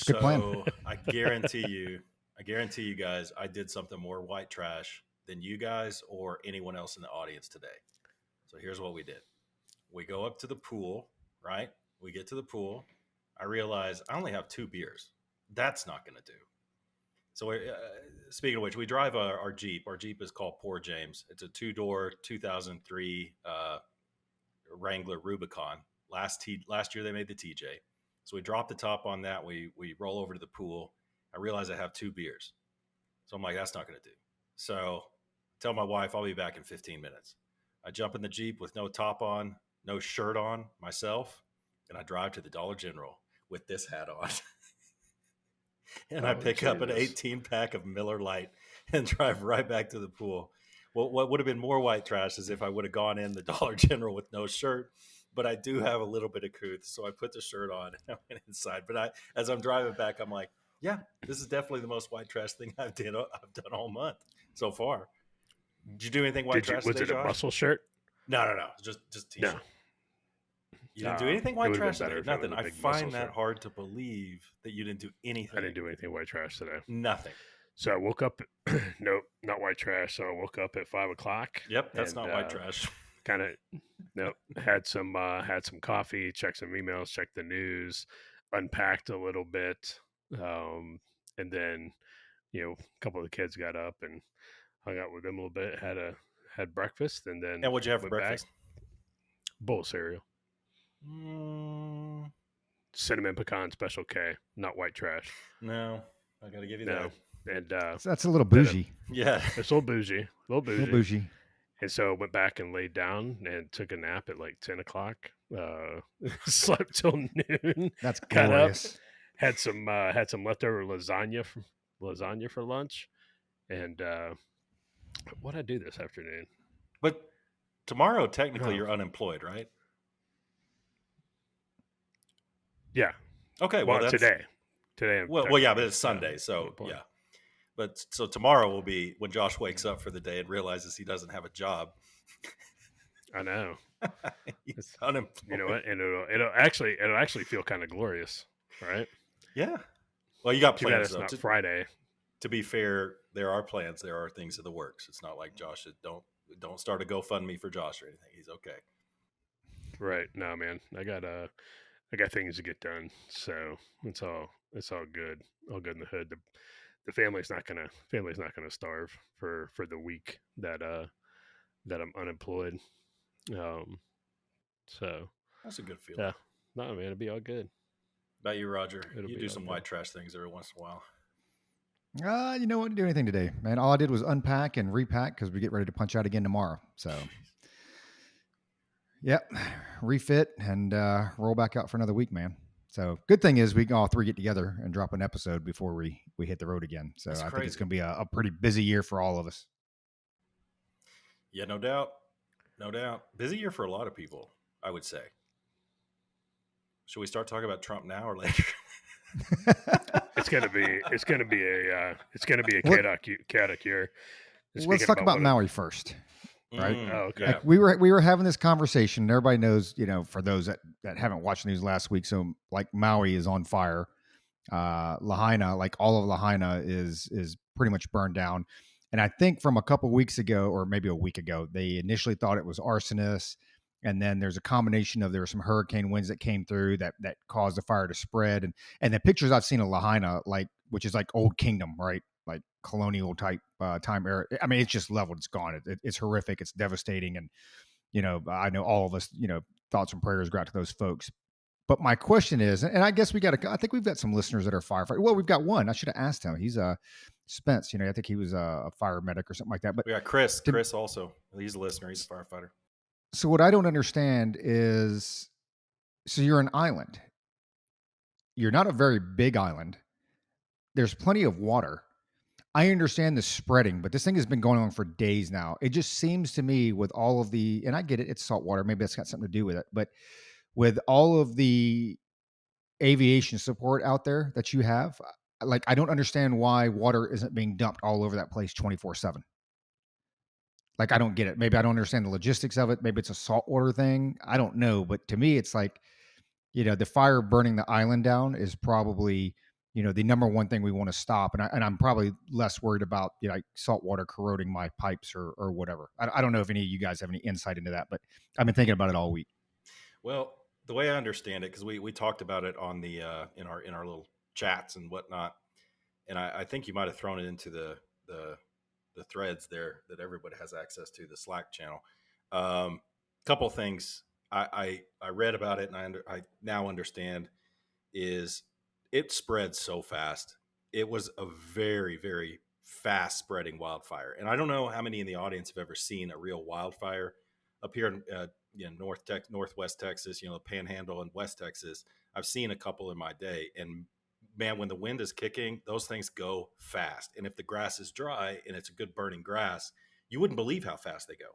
It's a good plan. So I guarantee you guys, I did something more white trash than you guys or anyone else in the audience today. So here's what we did. We go up to the pool, right? We get to the pool. I realize I only have 2 beers. That's not going to do. So, speaking of which, we drive our Jeep. Our Jeep is called Poor James. It's a 2-door 2003 Wrangler Rubicon. Last year they made the TJ. So we drop the top on that. We roll over to the pool. I realize I have 2 beers. So I'm like, that's not going to do. So I tell my wife I'll be back in 15 minutes. I jump in the Jeep with no top on, no shirt on myself, and I drive to the Dollar General with this hat on. And I pick up an 18-pack of Miller Lite and drive right back to the pool. Well, what would have been more white trash is if I would have gone in the Dollar General with no shirt, but I do have a little bit of couth, so I put the shirt on and I went inside. But as I'm driving back, I'm like, yeah, this is definitely the most white trash thing I've done all month so far. Did you do anything white trash Was today, it a Josh? muscle shirt? No, just t-shirt. No. You didn't do anything white trash today? Nothing. I find that shirt. hard to believe that you didn't do anything. I didn't do anything white trash today. Nothing. So I woke up. Nope, not white trash. So I woke up at 5 o'clock. Yep, that's not white trash. Kind of. Nope. Had some coffee. Checked some emails. Checked the news. Unpacked a little bit. And then, a couple of the kids got up and hung out with them a little bit. Had breakfast and then. And what'd you have for breakfast? Bowl of cereal. Cinnamon pecan special K, not white trash. No, I gotta give you that. And that's a little bougie. Yeah, it's a little bougie. A little bougie. And so I went back and laid down and took a nap at like 10 o'clock. Slept till noon. That's got glorious. up, had some leftover lasagna for lunch. And what'd I do this afternoon? But tomorrow, technically, you're unemployed, right? Yeah. Okay. Well, today. Well, yeah, but it's Sunday, so yeah. But so tomorrow will be when Josh wakes up for the day and realizes he doesn't have a job. I know. He's unemployed. You know what? And it'll actually feel kind of glorious, right? Yeah. Well, you got plans. It's not Friday. To be fair, there are plans. There are things in the works. It's not like Josh. Don't start a GoFundMe for Josh or anything. He's okay. Right. No, man. I got things to get done, so it's all good, all good in the hood. The family's not gonna starve for the week that I'm unemployed. So that's a good feeling. Yeah, no, man, it'll be all good. About you, Roger? You do some white trash things every once in a while. You know what? I didn't do anything today, man. All I did was unpack and repack because we get ready to punch out again tomorrow. So. Yep, refit and roll back out for another week, man. So good thing is we can all three get together and drop an episode before we hit the road again. So I think it's going to be a pretty busy year for all of us. Yeah, no doubt. Busy year for a lot of people, I would say. Should we start talking about Trump now or later? It's gonna be a chaotic year. Let's talk about Maui first. Right. Okay. Like we were having this conversation. Everybody knows, for those that haven't watched the news last week. So like Maui is on fire. Lahaina, like all of Lahaina is pretty much burned down. And I think from a couple of weeks ago, or maybe a week ago, they initially thought it was arsonists. And then there's a combination of, there were some hurricane winds that came through that caused the fire to spread. And the pictures I've seen of Lahaina, which is like Old Kingdom, right? Like colonial type time era. I mean, it's just leveled. It's gone. It's horrific. It's devastating. And, I know all of us, thoughts and prayers go out to those folks. But my question is, and I guess I think we've got some listeners that are firefighters. Well, we've got one. I should have asked him. He's Spence, I think he was a fire medic or something like that. But we got Chris. Chris also. He's a listener. He's a firefighter. So what I don't understand is, so you're an island. You're not a very big island. There's plenty of water. I understand the spreading, but this thing has been going on for days now. It just seems to me with all of the, and I get it, it's salt water. Maybe that's got something to do with it. But with all of the aviation support out there that you have, I don't understand why water isn't being dumped all over that place 24/7. I don't get it. Maybe I don't understand the logistics of it. Maybe it's a saltwater thing. I don't know. But to me, it's like, the fire burning the island down is probably the number one thing we want to stop. And I'm probably less worried about like salt water corroding my pipes or whatever. I don't know if any of you guys have any insight into that, but I've been thinking about it all week. Well, the way I understand it, because we talked about it on the in our little chats and whatnot, and I think you might have thrown it into the the threads there that everybody has access to, the Slack channel. Couple things I read about it, and I now understand is it spread so fast. It was a very, very fast spreading wildfire. And I don't know how many in the audience have ever seen a real wildfire up here in Northwest Texas, the Panhandle and West Texas. I've seen a couple in my day, and man, when the wind is kicking, those things go fast. And if the grass is dry and it's a good burning grass, you wouldn't believe how fast they go.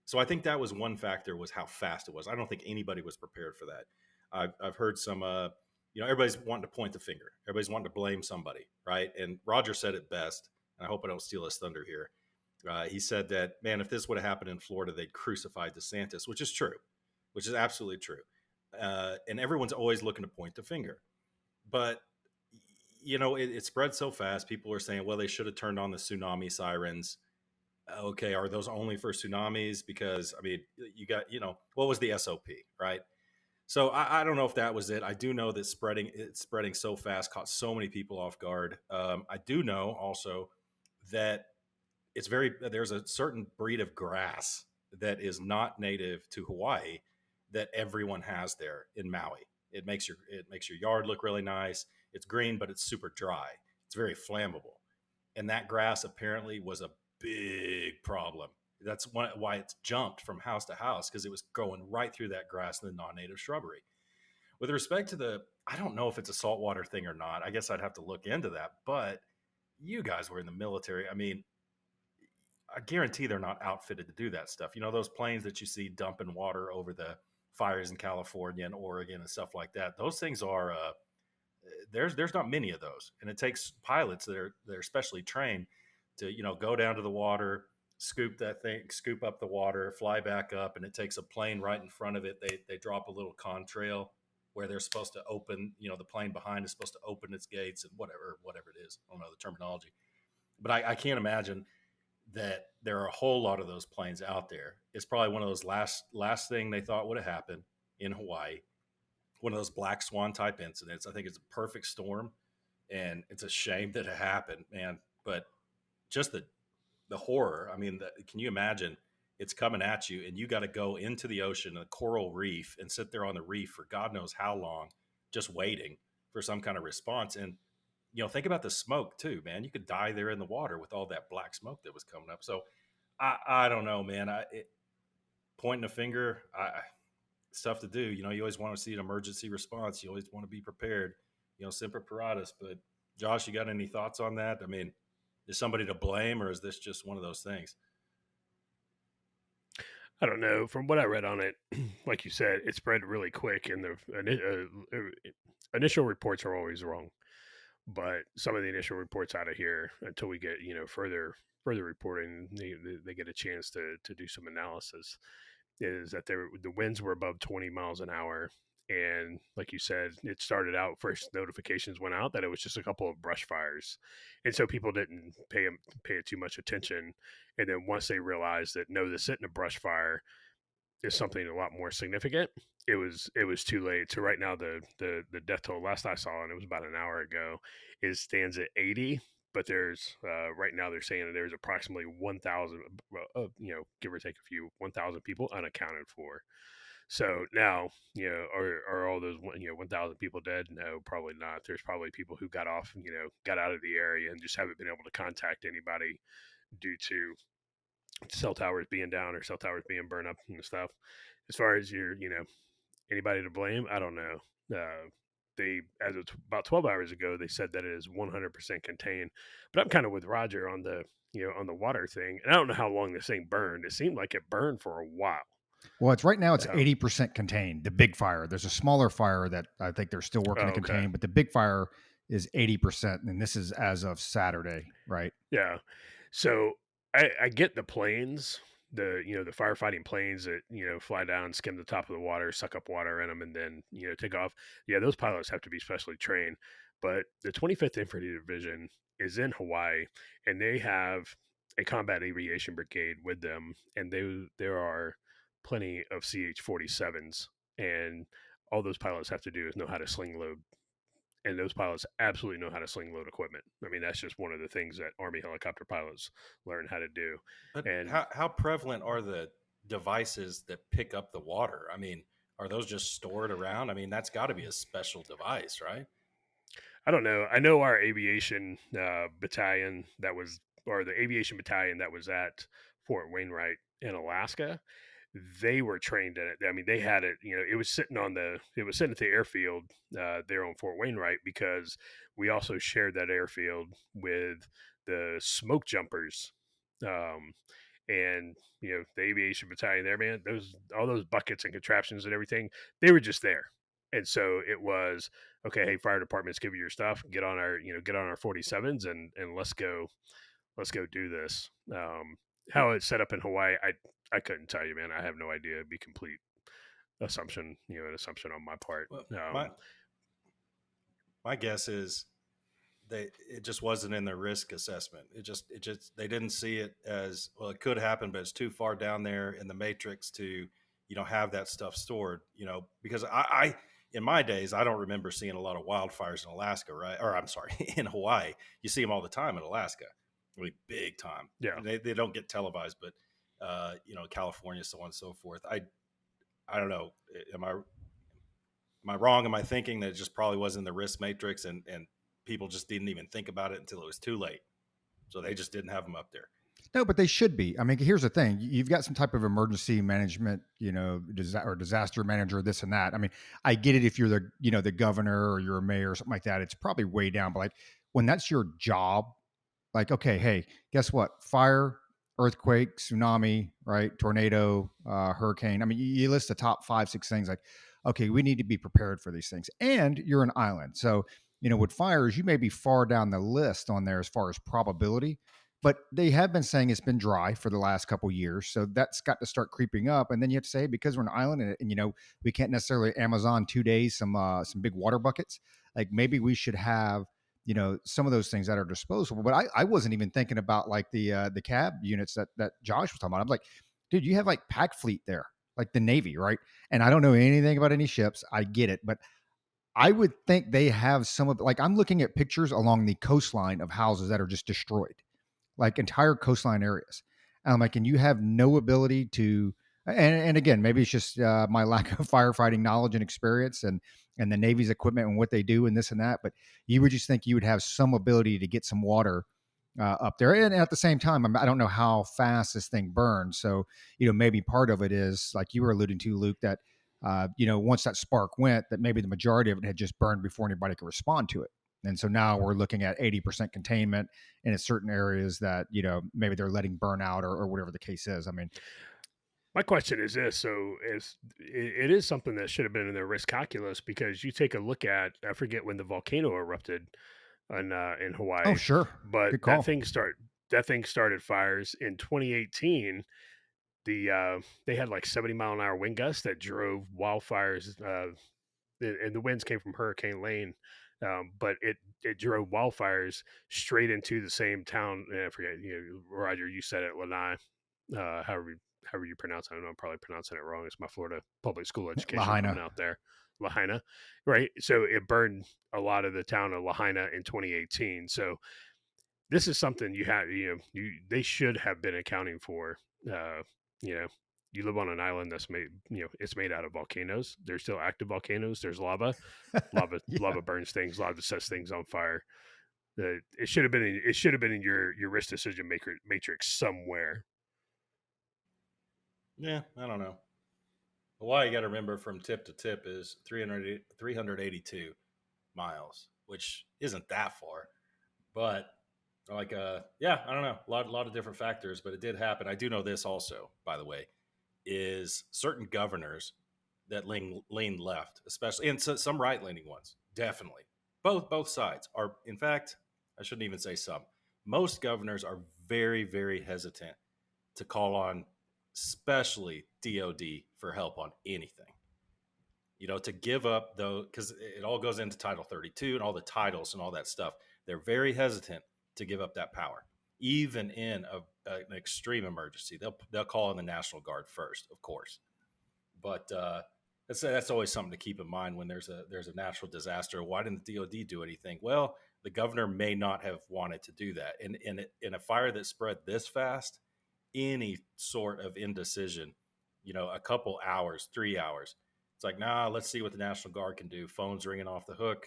So I think that was one factor, was how fast it was. I don't think anybody was prepared for that. I've heard some everybody's wanting to point the finger. Everybody's wanting to blame somebody, right? And Roger said it best. And I hope I don't steal his thunder here. He said that, man, if this would have happened in Florida, they'd crucify DeSantis, which is true, which is absolutely true. And everyone's always looking to point the finger. But, it spread so fast. People are saying, well, they should have turned on the tsunami sirens. Okay, are those only for tsunamis? Because, I mean, you got, what was the SOP, right? So I don't know if that was it. I do know that it's spreading so fast, caught so many people off guard. I do know also that there's a certain breed of grass that is not native to Hawaii that everyone has there in Maui. It makes your yard look really nice. It's green, but it's super dry. It's very flammable, and that grass apparently was a big problem. That's why it's jumped from house to house, because it was going right through that grass and the non-native shrubbery. With respect to I don't know if it's a saltwater thing or not. I guess I'd have to look into that. But you guys were in the military. I mean, I guarantee they're not outfitted to do that stuff. Those planes that you see dumping water over the fires in California and Oregon and stuff like that. Those things are there's not many of those, and it takes pilots that are specially trained to go down to the water, scoop up the water, fly back up, and it takes a plane right in front of it. They drop a little contrail where they're supposed to open, the plane behind is supposed to open its gates and whatever it is. I don't know the terminology, but I can't imagine that there are a whole lot of those planes out there. It's probably one of those last thing they thought would have happened in Hawaii. One of those black swan type incidents. I think it's a perfect storm, and it's a shame that it happened, man. But just the horror. I mean, can you imagine? It's coming at you, and you got to go into the ocean, a coral reef, and sit there on the reef for God knows how long, just waiting for some kind of response. And think about the smoke too, man. You could die there in the water with all that black smoke that was coming up. So I don't know, man. Pointing a finger, it's tough to do. You always want to see an emergency response. You always want to be prepared. Semper paratus. But Josh, you got any thoughts on that? I mean, is somebody to blame, or is this just one of those things? I don't know. From what I read on it, like you said, it spread really quick, and the initial reports are always wrong. But some of the initial reports out of here, until we get further reporting, they get a chance to do some analysis, is that the winds were above 20 miles an hour. And like you said, it started out, first notifications went out that it was just a couple of brush fires, and so people didn't pay it too much attention. And then once they realized that no, this isn't a brush fire, is something a lot more significant, it was too late. So right now the death toll, last I saw, and it was about an hour ago, stands at 80. But there's right now they're saying that there's approximately 1,000, give or take a few, 1,000 people unaccounted for. So now, are all those 1,000 people dead? No, probably not. There's probably people who got out of the area and just haven't been able to contact anybody due to cell towers being down or cell towers being burned up and stuff. As far as anybody to blame, I don't know. They, as of about 12 hours ago, they said that it is 100% contained. But I'm kind of with Roger on the on the water thing, and I don't know how long this thing burned. It seemed like it burned for a while. Well, it's right now it's 80% contained. The big fire. There's a smaller fire that I think they're still working to contain, but the big fire is 80%, and this is as of Saturday, right? Yeah. So I get the planes, the firefighting planes that fly down, skim the top of the water, suck up water in them, and then take off. Yeah, those pilots have to be specially trained. But the 25th Infantry Division is in Hawaii, and they have a combat aviation brigade with them, and there are plenty of CH-47s, and all those pilots have to do is know how to sling load, and those pilots absolutely know how to sling load equipment. I mean, that's just one of the things that Army helicopter pilots learn how to do. But And how prevalent are the devices that pick up the water? I mean, are those just stored around? I mean, that's got to be a special device, right? I don't know. I know our aviation battalion or the aviation battalion that was at Fort Wainwright in Alaska, they were trained in it. I mean, they had it. It was sitting at the airfield there on Fort Wainwright, because we also shared that airfield with the smoke jumpers. Um, and the aviation battalion there, man, all those buckets and contraptions and everything, they were just there. And so it was, okay, hey, fire departments, give you your stuff, get on our 47s, and let's go do this. How it's set up in Hawaii, I couldn't tell you, man. I have no idea. It'd be complete assumption, an assumption on my part. Well, my guess is it just wasn't in their risk assessment. It just they didn't see it as, well, it could happen, but it's too far down there in the matrix to have that stuff stored. Because I in my days, I don't remember seeing a lot of wildfires in Alaska, right? Or I'm sorry, in Hawaii. You see them all the time in Alaska, really big time. Yeah. They don't get televised, but California, so on and so forth. I don't know. Am I wrong? Am I thinking that it just probably wasn't in the risk matrix, and people just didn't even think about it until it was too late? So they just didn't have them up there. No, but they should be. I mean, here's the thing: you've got some type of emergency management, or disaster manager, this and that. I mean, I get it if you're the governor or you're a mayor or something like that. It's probably way down. But like when that's your job, like, okay, hey, guess what? Fire, earthquake, tsunami, right? Tornado, hurricane. I mean, you list the top 5, 6 things. Like, okay, we need to be prepared for these things. And you're an island, so with fires, you may be far down the list on there as far as probability. But they have been saying it's been dry for the last couple of years, so that's got to start creeping up. And then you have to say, because we're an island, and we can't necessarily Amazon 2 days some big water buckets. Like maybe we should have some of those things at our disposal. But I wasn't even thinking about like the cab units that Josh was talking about. I'm like, dude, you have like pack fleet there, like the Navy, right? And I don't know anything about any ships. I get it, but I would think they have some of, like, I'm looking at pictures along the coastline of houses that are just destroyed, like entire coastline areas. And I'm like, and you have no ability to, and again, maybe it's just my lack of firefighting knowledge and experience, and the Navy's equipment and what they do and this and that. But you would just think you would have some ability to get some water up there. And at the same time, I don't know how fast this thing burns. So, maybe part of it is like you were alluding to, Luke, that, once that spark went, that maybe the majority of it had just burned before anybody could respond to it. And so now we're looking at 80% containment in certain areas that, maybe they're letting burn out or whatever the case is. I mean, my question is this: so it is something that should have been in their risk calculus, because you take a look at, I forget when the volcano erupted in Hawaii. oh, sure. But Good call. that thing started fires in 2018. They had like 70-mile-an-hour wind gusts that drove wildfires, and the winds came from Hurricane Lane, but it drove wildfires straight into the same town. I forget, Roger, you said it, Lanai, however you pronounce it. I don't know, I'm probably pronouncing it wrong. It's my Florida public school education coming out there. Lahaina, right? So it burned a lot of the town of Lahaina in 2018. So this is something they should have been accounting for. You live on an island that's made, it's made out of volcanoes. There's still active volcanoes. There's lava. Yeah. Lava burns things. Lava sets things on fire. It should have been in your risk decision matrix somewhere. Yeah, I don't know. Hawaii, you got to remember, from tip to tip is 382 miles, which isn't that far. But like, yeah, I don't know. A lot of different factors, but it did happen. I do know this also, by the way, is certain governors that lean left, especially, and some right leaning ones, definitely. Both sides are, in fact, I shouldn't even say some. Most governors are very, very hesitant to call on, especially DOD, for help on anything. to give up though, because it all goes into Title 32 and all the titles and all that stuff. They're very hesitant to give up that power, even in an extreme emergency. They'll call in the National Guard first, of course, but that's always something to keep in mind when there's a natural disaster. Why didn't the DoD do anything? Well, the governor may not have wanted to do that. In a fire that spread this fast, any sort of indecision, a couple hours, 3 hours, it's like, nah, let's see what the National Guard can do. Phones ringing off the hook.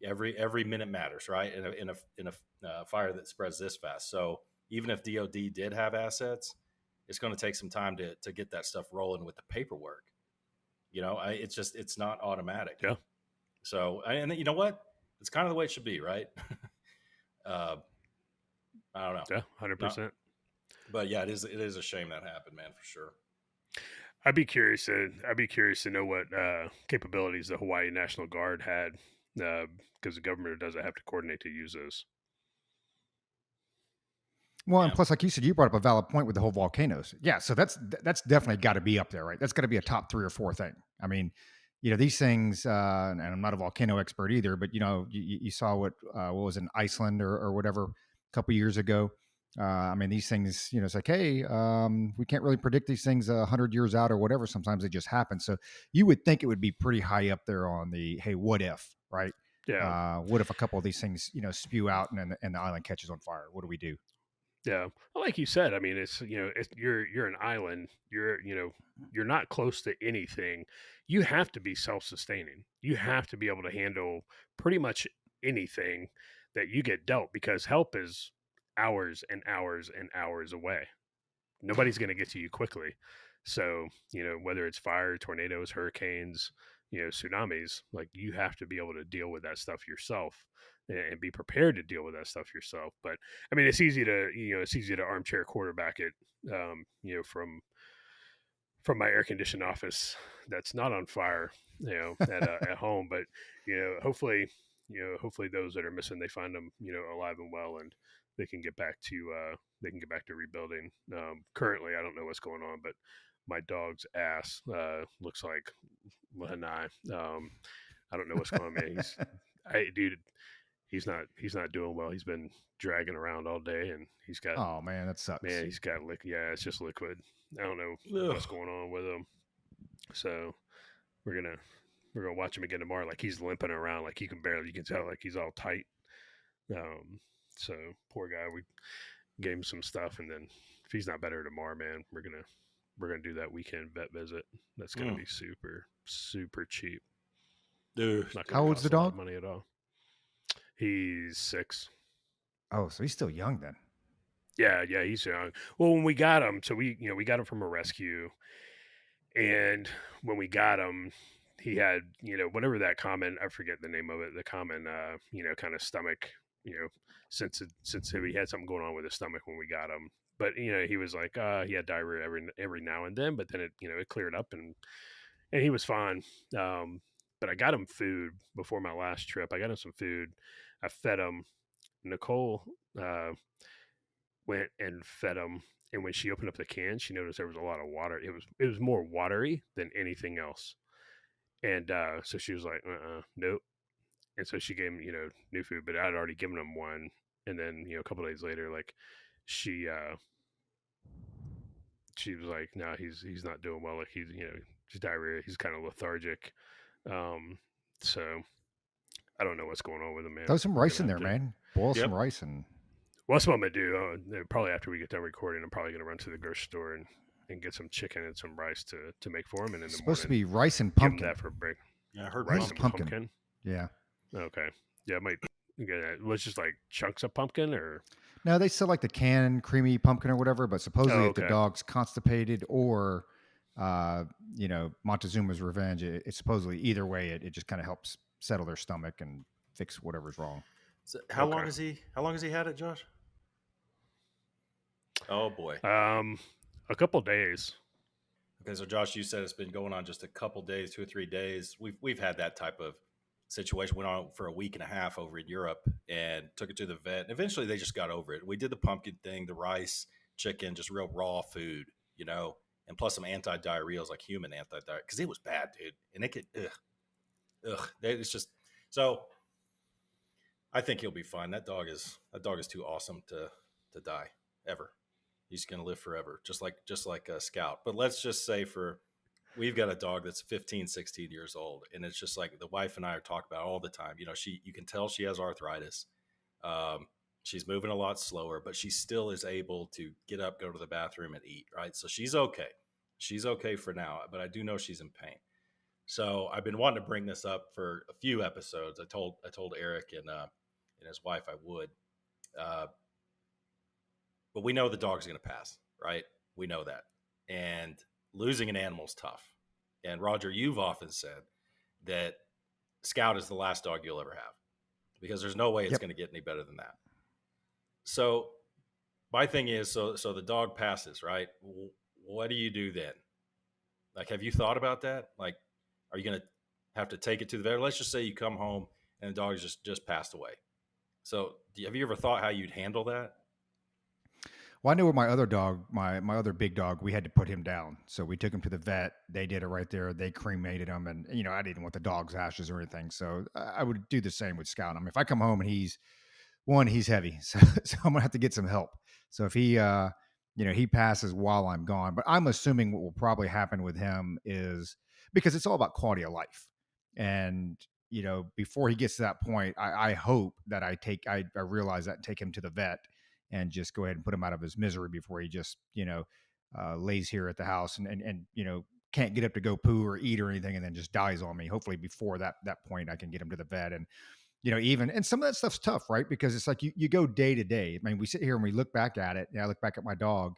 Every minute matters, right? In a fire that spreads this fast. So even if DoD did have assets, it's going to take some time to get that stuff rolling with the paperwork. It's not automatic. Yeah. So, and you know what? It's kind of the way it should be, right? I don't know. Yeah, 100%. But yeah, it is a shame that happened, man, for sure. I'd be curious to know what capabilities the Hawaii National Guard had, because the government doesn't have to coordinate to use those. Well, and plus, like you said, you brought up a valid point with the whole volcanoes. Yeah, so that's definitely got to be up there, right? That's got to be a top 3 or 4 thing. I mean, these things, and I'm not a volcano expert either, but you saw what was in Iceland or whatever a couple years ago. I mean, these things, it's like, hey, we can't really predict these things 100 years out or whatever. Sometimes they just happen. So you would think it would be pretty high up there on the, hey, what if, right? Yeah. What if a couple of these things, spew out and the island catches on fire? What do we do? Yeah, well, like you said, I mean, it's you're an island. You're not close to anything. You have to be self-sustaining. You have to be able to handle pretty much anything that you get dealt, because help is hours and hours and hours away. Nobody's going to get to you quickly. So whether it's fire, tornadoes, hurricanes, tsunamis, like, you have to be able to deal with that stuff yourself and be prepared to deal with that stuff yourself. But I mean, it's easy to armchair quarterback it, from my air conditioned office that's not on fire, at home. But hopefully those that are missing, they find them, alive and well, and they can get back to rebuilding. Currently, I don't know what's going on, but my dog's ass looks like Lanai. I don't know what's going on, man. He's not doing well. He's been dragging around all day, and he's got, oh man, that sucks. Man, he's got yeah, it's just liquid. I don't know what's going on with him. So we're gonna watch him again tomorrow. Like, he's limping around, like you can tell, like he's all tight. So poor guy. We gave him some stuff, and then if he's not better tomorrow, man, we're gonna do that weekend vet visit. That's gonna be super, super cheap. Dude, how old's the dog? Money at all. He's 6. Oh, so he's still young then. Yeah, he's young. Well, when we got him, so we got him from a rescue, and when we got him, he had, whatever that common, I forget the name of it, the common, kind of stomach, sensitivity. He had something going on with his stomach when we got him. But, he was like, he had diarrhea every now and then, but then it cleared up, and he was fine. But I got him food before my last trip. I got him some food. I fed him. Nicole went and fed him, and when she opened up the can, she noticed there was a lot of water. It was more watery than anything else. And so she was like, nope. And so she gave him, new food, but I'd already given him one. And then, a couple of days later, like, she was like, no, he's not doing well. Like, he's diarrhea. He's kind of lethargic. So I don't know what's going on with him, man. Throw some rice in there, man. Boil some rice and. Well, that's what I'm gonna do. Probably after we get done recording, I'm probably gonna run to the grocery store and get some chicken and some rice to make for him. And in the supposed morning, to be rice and pumpkin. Give him that for a break. Yeah, I heard rice and pumpkin. Yeah. Okay. Yeah, I might get it. Was just like chunks of pumpkin, or no? They sell like the canned creamy pumpkin or whatever. But supposedly, if the dog's constipated or Montezuma's revenge, it's supposedly either way, it just kind of helps settle their stomach and fix whatever's wrong. So how long has he had it, Josh? Oh boy. A couple days. Okay, so Josh, you said it's been going on just a couple days, 2 or 3 days. We've had that type of situation. Went on for a week and a half over in Europe and took it to the vet. And eventually they just got over it. We did the pumpkin thing, the rice, chicken, just real raw food, and plus some anti-diarrheals, like human anti-diarrhea, because it was bad, dude. And it could, it's just so. I think he'll be fine. That dog is too awesome to die ever. He's gonna live forever, just like a Scout. But let's just say we've got a dog that's 15, 16 years old, and it's just like the wife and I are talking about all the time. You can tell she has arthritis. Um, she's moving a lot slower, but she still is able to get up, go to the bathroom, and eat. Right, so she's okay. She's okay for now, but I do know she's in pain. So I've been wanting to bring this up for a few episodes. I told Eric and his wife I would, uh, but we know the dog's going to pass, right? We know that, and losing an animal is tough. And Roger, you've often said that Scout is the last dog you'll ever have because there's no way it's Yep. going to get any better than that. So my thing is, so the dog passes, right? What do you do then? Like, have you thought about that? Like, are you going to have to take it to the vet? Let's just say you come home and the dog just passed away. So have you ever thought how you'd handle that? Well, I know with my other dog, my other big dog, we had to put him down. So we took him to the vet. They did it right there. They cremated him, and I didn't want the dog's ashes or anything. So I would do the same with Scout. I mean, if I come home and he's heavy, so I'm gonna have to get some help. So if he passes while I'm gone, but I'm assuming what will probably happen with him is because it's all about quality of life, and before he gets to that point, I hope that I realize that and take him to the vet and just go ahead and put him out of his misery before he just lays here at the house and can't get up to go poo or eat or anything and then just dies on me. Hopefully before that point I can get him to the vet. And even, and some of that stuff's tough, right? Because it's like you go day to day. I mean, we sit here and we look back at it. I look back at my dog,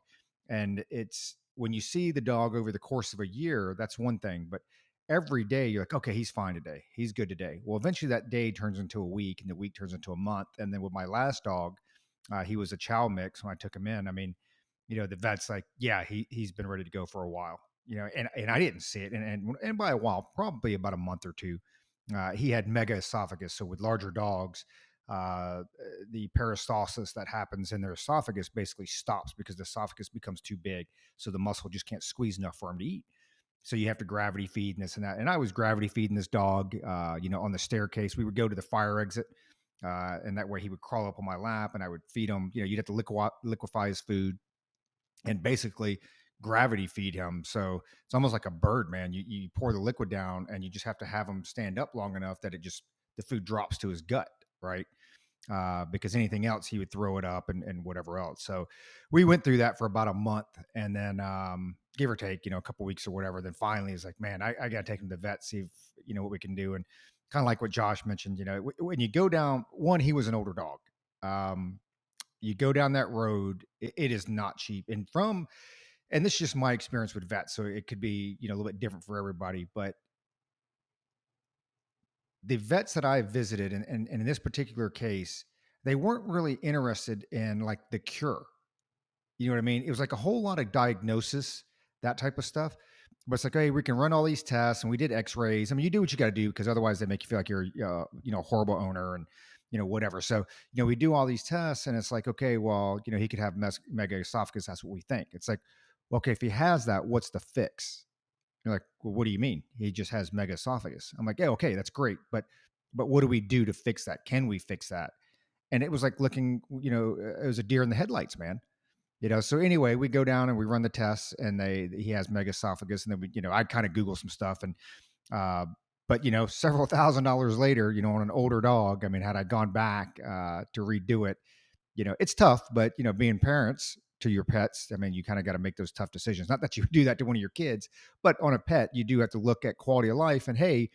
and it's when you see the dog over the course of a year, that's one thing. But every day you're like, okay, he's fine today. He's good today. Well, eventually that day turns into a week, and the week turns into a month. And then with my last dog, he was a chow mix when I took him in. I mean, the vet's like, yeah, he's been ready to go for a while. And I didn't see it. And by a while, probably about a month or two, he had mega esophagus. So with larger dogs, the peristalsis that happens in their esophagus basically stops because the esophagus becomes too big. So the muscle just can't squeeze enough for him to eat. So you have to gravity feed and this and that. And I was gravity feeding this dog, on the staircase. We would go to the fire exit. And that way he would crawl up on my lap and I would feed him. You'd have to liquefy his food and basically gravity feed him. So it's almost like a bird, man. You pour the liquid down and you just have to have him stand up long enough that the food drops to his gut, right? Because anything else he would throw it up and whatever else. So we went through that for about a month, and then give or take, a couple weeks or whatever. Then finally it's like, man, I got to take him to the vet, see if, what we can do. And kind of like what Josh mentioned, when you go down, he was an older dog. You go down that road, it is not cheap. And this is just my experience with vets. So it could be, a little bit different for everybody, but the vets that I visited, and in this particular case, they weren't really interested in like the cure. You know what I mean? It was like a whole lot of diagnosis, that type of stuff. But it's like, hey, we can run all these tests, and we did X-rays. I mean, you do what you got to do because otherwise they make you feel like you're, a horrible owner and whatever. So we do all these tests, and it's like, okay, well, he could have mega esophagus. That's what we think. It's like, well, okay, if he has that, what's the fix? You're like, well, what do you mean? He just has mega esophagus. I'm like, yeah, okay, that's great, but what do we do to fix that? Can we fix that? And it was like looking, it was a deer in the headlights, man. So anyway, we go down and we run the tests, and he has mega esophagus, and then I kind of Google some stuff, and but several $1,000s later, on an older dog. I mean, had I gone back to redo it, it's tough, but being parents to your pets, I mean, you kind of got to make those tough decisions. Not that you do that to one of your kids, but on a pet, you do have to look at quality of life. And hey,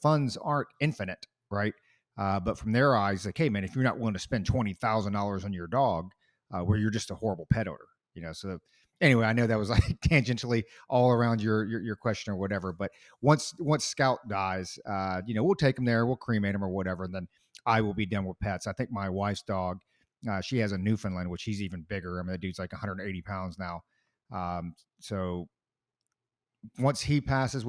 funds aren't infinite, right? But from their eyes, like, hey, man, if you're not willing to spend $20,000 on your dog, where you're just a horrible pet owner, So anyway, I know that was like tangentially all around your question or whatever. But once Scout dies, we'll take him there, we'll cremate him or whatever, and then I will be done with pets. I think my wife's dog, she has a Newfoundland, which he's even bigger. I mean, the dude's like 180 pounds now. So once he passes,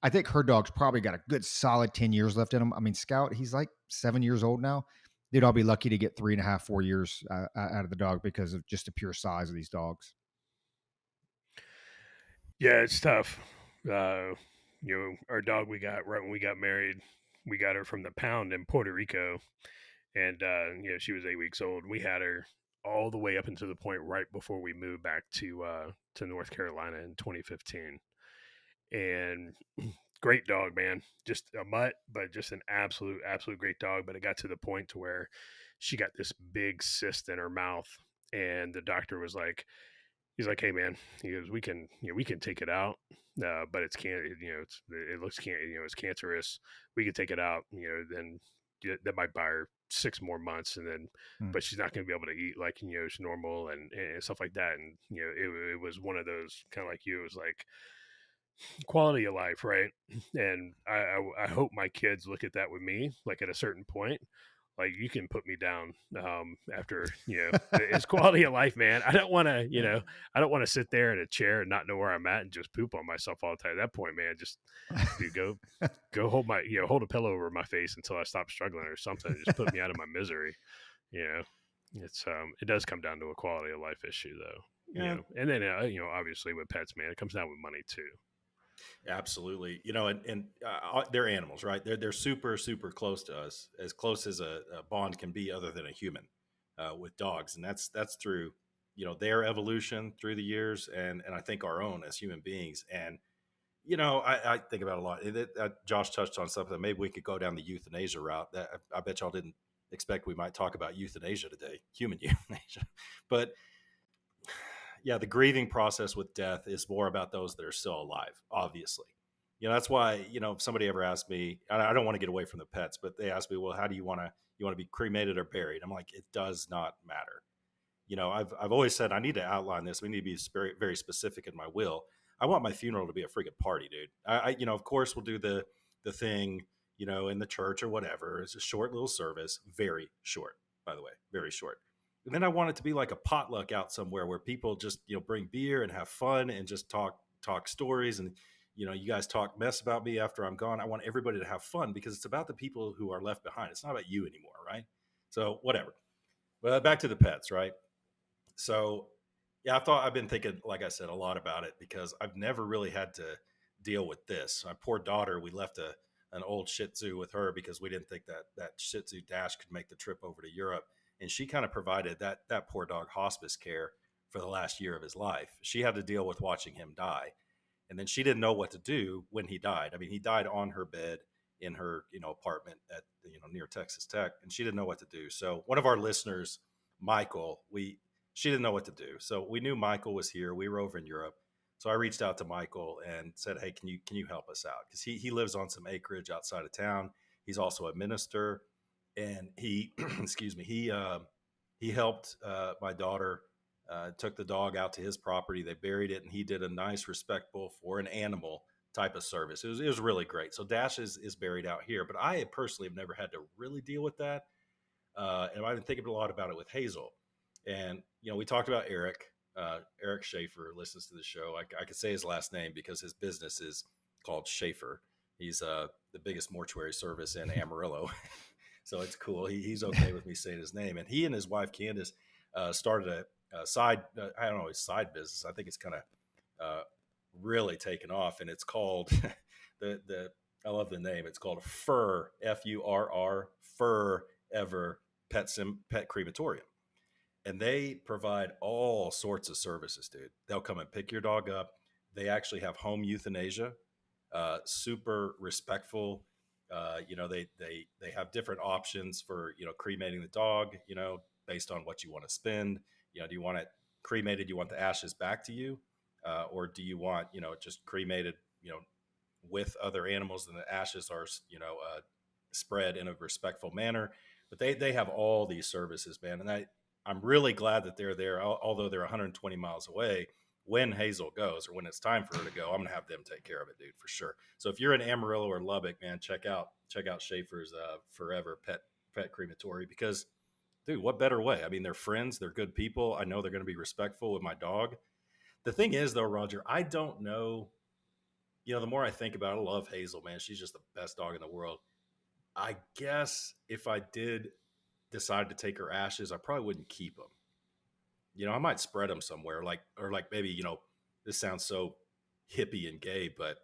I think her dog's probably got a good solid 10 years left in him. I mean, Scout, he's like 7 years old now. Dude, I'll be lucky to get 3.5, 4 years out of the dog because of just the pure size of these dogs. Yeah, it's tough. Uh, our dog we got right when we got married, we got her from the pound in Puerto Rico, and she was 8 weeks old. We had her all the way up until the point right before we moved back to North Carolina in 2015. And great dog, man. Just a mutt, but just an absolute great dog. But it got to the point to where she got this big cyst in her mouth, and the doctor was like, he's like, "Hey, man," he goes, we can take it out, but it's can't, it looks can't, it's cancerous. We can take it out, then that might buy her 6 more months, and then, Hmm. but she's not going to be able to eat like it's normal and stuff like that. And it was one of those kind of like you. It was like quality of life, right? And I hope my kids look at that with me, like at a certain point, like you can put me down after it's quality of life, man. I don't want to, I don't want to sit there in a chair and not know where I'm at and just poop on myself all the time. At that point, man, just dude, go hold my hold a pillow over my face until I stop struggling or something. Just put me out of my misery. You know, it's it does come down to a quality of life issue though. Yeah, And then obviously with pets, man, it comes down with money too. absolutely. They're animals, right? They're super super close to us, as close as a bond can be, other than a human, with dogs, and that's through their evolution through the years, and I think our own as human beings. And I think about a lot. Josh touched on something. Maybe we could go down the euthanasia route. That I bet y'all didn't expect we might talk about euthanasia today, human euthanasia, but yeah, the grieving process with death is more about those that are still alive, obviously. That's why, if somebody ever asked me, I don't want to get away from the pets, but they asked me, well, how do you want to be cremated or buried? I'm like, it does not matter. I've always said I need to outline this. We need to be very, very specific in my will. I want my funeral to be a freaking party, dude. Of course we'll do the thing, in the church or whatever. It's a short little service, very short, by the way, very short. And then I want it to be like a potluck out somewhere where people just bring beer and have fun and just talk stories, and you guys talk mess about me after I'm gone. I want everybody to have fun because it's about the people who are left behind. It's not about you anymore, right? So whatever. But back to the pets, right? So yeah, I've been thinking, like I said, a lot about it because I've never really had to deal with this. My poor daughter, we left an old Shih Tzu with her because we didn't think that Shih Tzu Dash could make the trip over to Europe, and she kind of provided that poor dog hospice care for the last year of his life. She had to deal with watching him die, and then she didn't know what to do when he died. I mean, he died on her bed in her apartment at near Texas Tech, and she didn't know what to do. So one of our listeners, Michael, she didn't know what to do. So we knew Michael was here. We were over in Europe. So I reached out to Michael and said, "Hey, can you help us out?" Because he lives on some acreage outside of town. He's also a minister, and he excuse me, he helped my daughter. Took the dog out to his property. They buried it, and he did a nice, respectful for an animal type of service. It was really great. So Dash is buried out here, but I personally have never had to really deal with that. And I've been thinking a lot about it with Hazel. And we talked about Eric. Eric Schaefer listens to the show. I could say his last name because his business is called Schaefer. He's the biggest mortuary service in Amarillo, so it's cool. He's okay with me saying his name. And he and his wife Candace started a side, I don't know, his side business. I think it's kind of really taken off, and it's called the I love the name. It's called Fur FURR Fur Ever Pet Crematorium. And they provide all sorts of services, dude. They'll come and pick your dog up. They actually have home euthanasia, super respectful. They have different options for cremating the dog, based on what you want to spend. Do you want it cremated? Do you want the ashes back to you, or do you want just cremated, with other animals, and the ashes are spread in a respectful manner? But they have all these services, man, and I'm really glad that they're there, although they're 120 miles away. When Hazel goes, or when it's time for her to go, I'm gonna have them take care of it, dude, for sure. So if you're in Amarillo or Lubbock, man, check out Schaefer's Forever Pet Crematory, because, dude, what better way? I mean, they're friends, they're good people. I know they're gonna be respectful with my dog. The thing is, though, Roger, I don't know. The more I think about it, I love Hazel, man. She's just the best dog in the world. I guess if I did decide to take her ashes, I probably wouldn't keep them. I might spread them somewhere, or maybe, this sounds so hippie and gay, but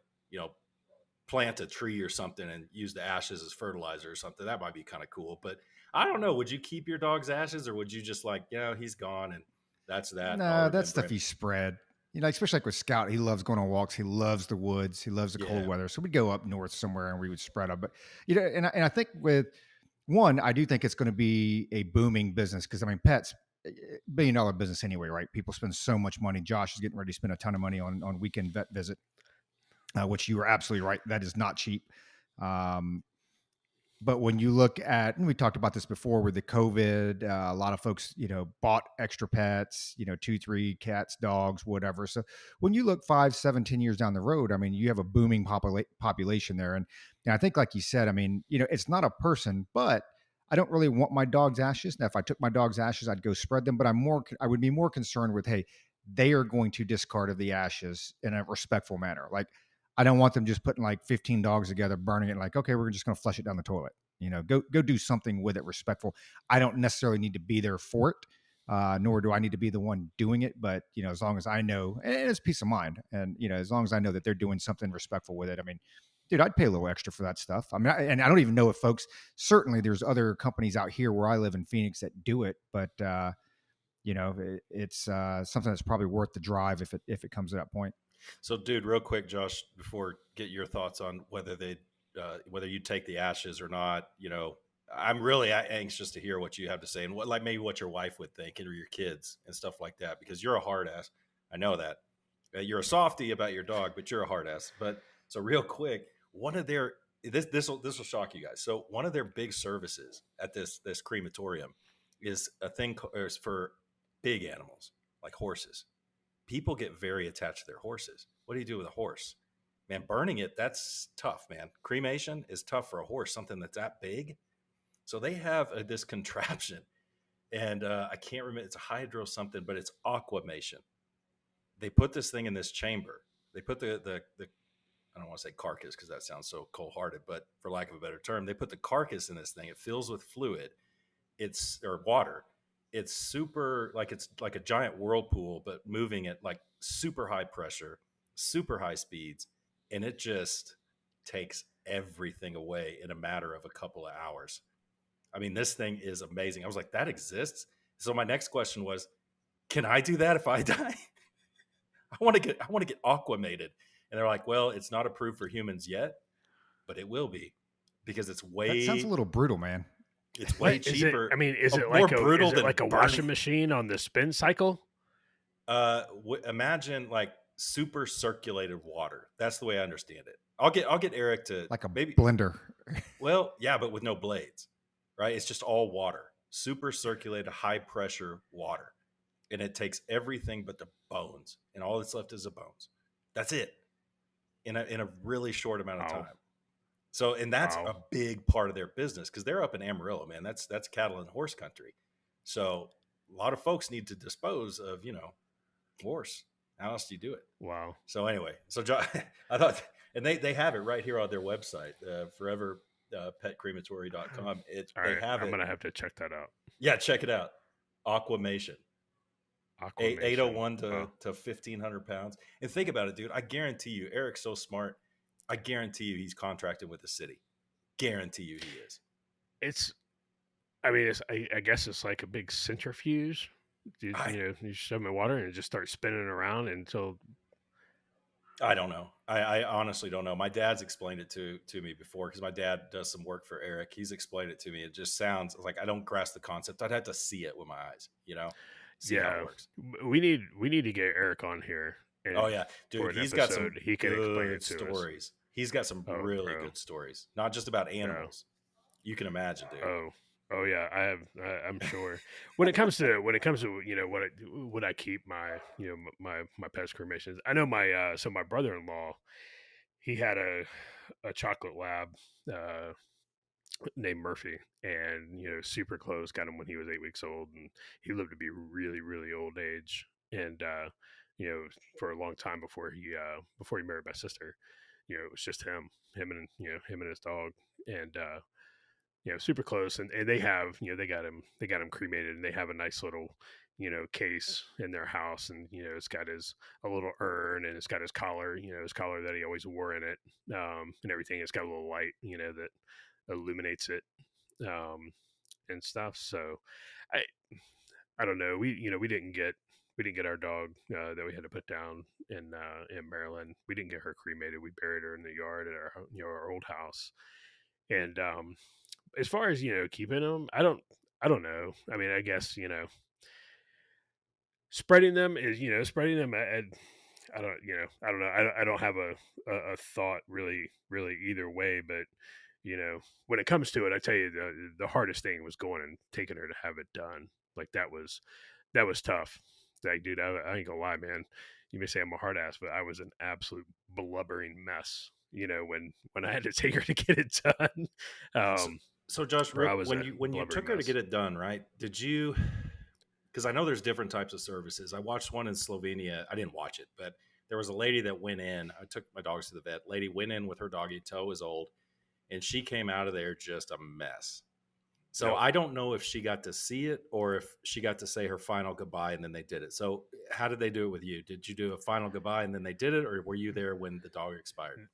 plant a tree or something and use the ashes as fertilizer or something. That might be kind of cool. But I don't know. Would you keep your dog's ashes, or would you just like, he's gone and that's that? And I'll Nah, that remember stuff him. you spread. Especially like with Scout, he loves going on walks. He loves the woods. He loves the cold Yeah. weather. So we'd go up north somewhere and we would spread them. But and I think with one, I do think it's going to be a booming business because I mean, pets, $1 billion business anyway, right? People spend so much money. Josh is getting ready to spend a ton of money on weekend vet visit, which you were absolutely right. That is not cheap. Um, but when you look at, and we talked about this before with the COVID, a lot of folks, bought extra pets, 2, 3 cats, dogs, whatever. So when you look 5, 7, 10 years down the road, I mean, you have a booming population there. And I think, like you said, I mean, it's not a person, but I don't really want my dog's ashes. Now, if I took my dog's ashes, I'd go spread them, but I would be more concerned with, hey, they are going to discard of the ashes in a respectful manner. Like, I don't want them just putting like 15 dogs together, burning it like, okay, we're just going to flush it down the toilet. Go do something with it respectful. I don't necessarily need to be there for it, nor do I need to be the one doing it. But, as long as I know, and it's peace of mind. And, as long as I know that they're doing something respectful with it, I mean, dude, I'd pay a little extra for that stuff. I mean, and I don't even know if folks, certainly there's other companies out here where I live in Phoenix that do it, but, it's something that's probably worth the drive if it comes to that point. So, dude, real quick, Josh, before get your thoughts on whether you take the ashes or not. I'm really anxious to hear what you have to say and maybe what your wife would think or your kids and stuff like that, because you're a hard ass. I know that. You're a softie about your dog, but you're a hard ass. But so real quick, one of their this will shock you guys. So one of their big services at this crematorium is a thing is for big animals like horses. People get very attached to their horses. What do you do with a horse? Man, burning it, that's tough, man. Cremation is tough for a horse, something that's that big. So they have this contraption, and I can't remember, it's a hydro something, but it's aquamation. They put this thing in this chamber. They put the I don't want to say carcass because that sounds so cold hearted, but for lack of a better term, they put the carcass in this thing. It fills with fluid, or water. It's like a giant whirlpool, but moving at like super high pressure, super high speeds, and it just takes everything away in a matter of a couple of hours. I mean, this thing is amazing. I was like, that exists. So my next question was, can I do that if I die? I want to get aquamated. And they're like, well, it's not approved for humans yet, but it will be, because That sounds a little brutal, man. it's way What is it? cheaper. I mean, is it More like brutal than a burning. washing machine on the spin cycle? Imagine like super circulated water. That's the way I understand it. I'll get Eric to Like a maybe. blender. Well, yeah, but with no blades, right? It's just all water, super circulated, high pressure water, and it takes everything but the bones, and all that's left is the bones. That's it in a really short amount of Wow. time. So, and that's Wow. a big part of their business because they're up in Amarillo, man. That's cattle and horse country. So, a lot of folks need to dispose of horse. How else do you do it? Wow. So anyway, I thought, and they have it right here on their website, forever petcrematory.com. All They right. have I'm it. going to have to check that out. Yeah, check it out. Aquamation. Aquamation. 801 to 1,500 pounds. And think about it, dude. I guarantee you, Eric's so smart. I guarantee you he's contracted with the city. Guarantee you he is. I guess it's like a big centrifuge. You shove them in water and it just starts spinning around until. I don't know. I honestly don't know. My dad's explained it to me before because my dad does some work for Eric. He's explained it to me. It just sounds like I don't grasp the concept. I'd have to see it with my eyes, see how it works. We need to get Eric on here. Oh yeah, dude, he's got some he can explain good it to stories. us. He's got some really good stories, not just about animals. You can imagine, dude. Oh yeah, I'm sure. When it comes to what I keep my my pets cremations. I know my brother-in-law, he had a chocolate lab named Murphy, and super close. Got him when he was 8 weeks old, and he lived to be really really old age. And for a long time before he married my sister, it was just him and his dog, and super close. And they have they got him cremated, and they have a nice little case in their house, and it's got a little urn, and it's got his collar, his collar that he always wore in it, and everything. It's got a little light, that illuminates it, and stuff. So, I I don't know. We didn't get our dog that we had to put down in Maryland. We didn't get her cremated. We buried her in the yard at our old house. And as far as keeping them, I don't know. I mean, I guess spreading them is spreading them. I don't know. I don't have a thought really either way. But when it comes to it, I tell you the hardest thing was going and taking her to have it done. Like that was tough. Like, dude, I ain't gonna lie, man. You may say I'm a hard ass, but I was an absolute blubbering mess. When I had to take her to get it done. So Josh, I was when a you took her to mess. get it done, right? Did you? Because I know there's different types of services. I watched one in Slovenia. I didn't watch it, but there was a lady that went in. I took my dogs to the vet. Lady went in with her doggy. Toe was old, and she came out of there just a mess. So Yep. I don't know if she got to see it or if she got to say her final goodbye and then they did it. So how did they do it with you? Did you do a final goodbye and then they did it, or were you there when the dog expired?